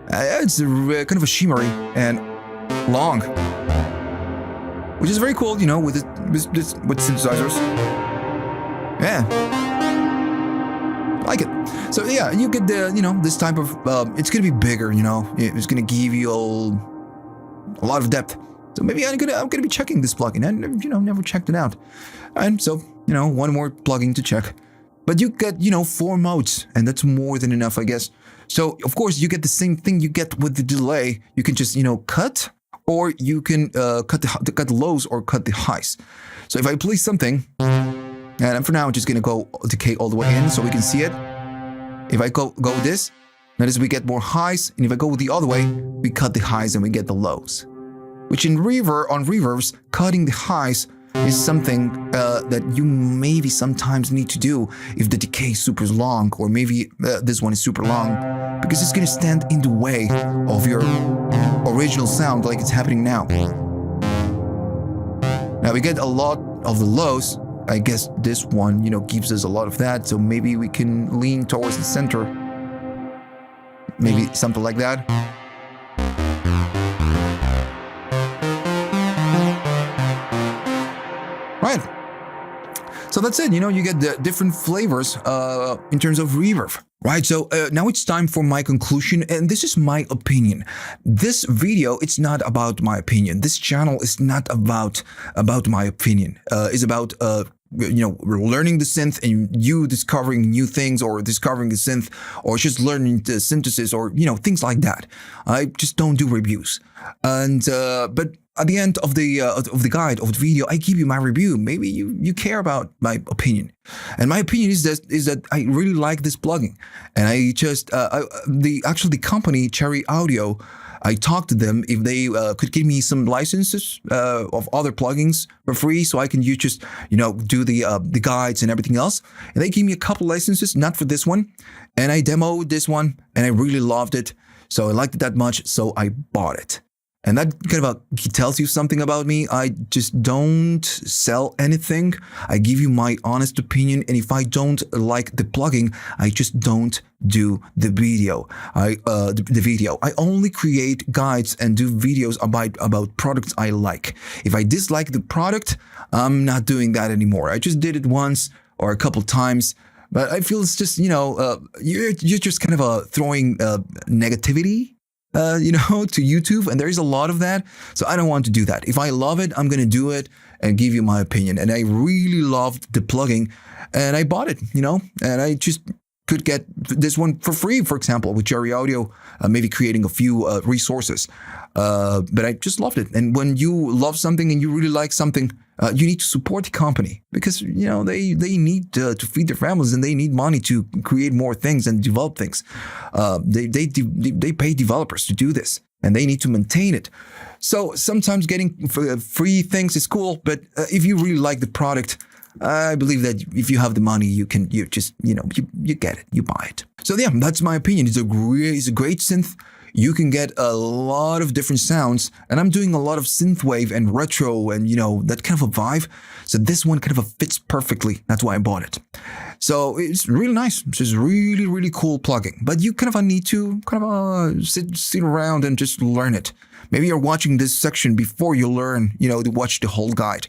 It's kind of a shimmery and long, which is very cool, with synthesizers. Yeah, I like it. So yeah, you get the this type of it's gonna be bigger. It's gonna give you a lot of depth. So maybe I'm gonna be checking this plugin. I never checked it out, and so one more plugin to check. But you get, 4 modes, and that's more than enough, I guess. So, of course, you get the same thing you get with the delay. You can just, cut, or you can cut the lows or cut the highs. So if I play something, and for now, I'm just going to go decay all the way in so we can see it. If I go this, notice we get more highs, and if I go the other way, we cut the highs and we get the lows. Which on reverbs, cutting the highs is something that you maybe sometimes need to do if the decay is super long, or maybe this one is super long, because it's going to stand in the way of your original sound like it's happening now. Now we get a lot of the lows. I guess this one, gives us a lot of that, so maybe we can lean towards the center. Maybe something like that. Right. So that's it. You get the different flavors in terms of reverb. Right. So now it's time for my conclusion. And this is my opinion. This video, it's not about my opinion. This channel is not about my opinion. It's about learning the synth and you discovering new things, or discovering the synth, or just learning the synthesis, or things like that. I just don't do reviews. And but at the end of the guide of the video, I give you my review. Maybe you care about my opinion, and my opinion is that I really like this plugin, and I just the company Cherry Audio, I talked to them if they could give me some licenses of other plugins for free, so I can just do the guides and everything else. And they gave me a couple licenses, not for this one, and I demoed this one, and I really loved it. So I liked it that much, so I bought it. And that kind of tells you something about me. I just don't sell anything. I give you my honest opinion, and if I don't like the plugin, I just don't do the video. The video. I only create guides and do videos about products I like. If I dislike the product, I'm not doing that anymore. I just did it once or a couple times. But I feel it's just, you're just kind of throwing negativity, to YouTube, and there is a lot of that. So I don't want to do that. If I love it, I'm going to do it and give you my opinion. And I really loved the plugin, and I bought it, and I just could get this one for free, for example, with Cherry Audio, maybe creating a few resources. But I just loved it. And when you love something and you really like something, you need to support the company because, they need to feed their families and they need money to create more things and develop things. They pay developers to do this and they need to maintain it. So sometimes getting free things is cool, but if you really like the product, I believe that if you have the money, you get it, you buy it. So yeah, that's my opinion. It's a great synth. You can get a lot of different sounds, and I'm doing a lot of synthwave and retro and, that kind of a vibe. So this one kind of fits perfectly. That's why I bought it. So it's really nice. It's just really, really cool plugin. But you kind of need to sit around and just learn it. Maybe you're watching this section before you learn, to watch the whole guide.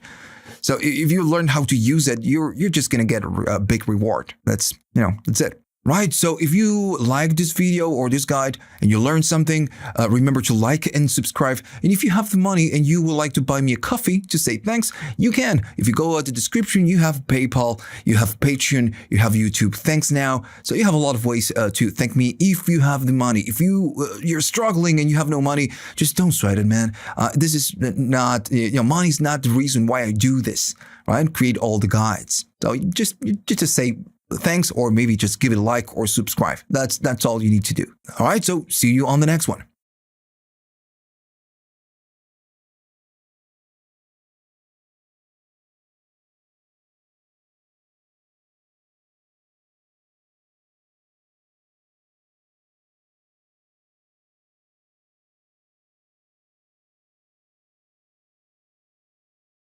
So if you learn how to use it, you're just going to get a big reward. That's it. Right, so if you like this video or this guide and you learned something, remember to like and subscribe. And if you have the money and you would like to buy me a coffee to say thanks, you can. If you go at the description, you have PayPal, you have Patreon, you have YouTube Thanks Now. So you have a lot of ways to thank me if you have the money. If you're struggling and you have no money, just don't sweat it, man. This is not, money's not the reason why I do this, right? Create all the guides. So just say thanks, or maybe just give it a like or subscribe. That's all you need to do. All right, so see you on the next one.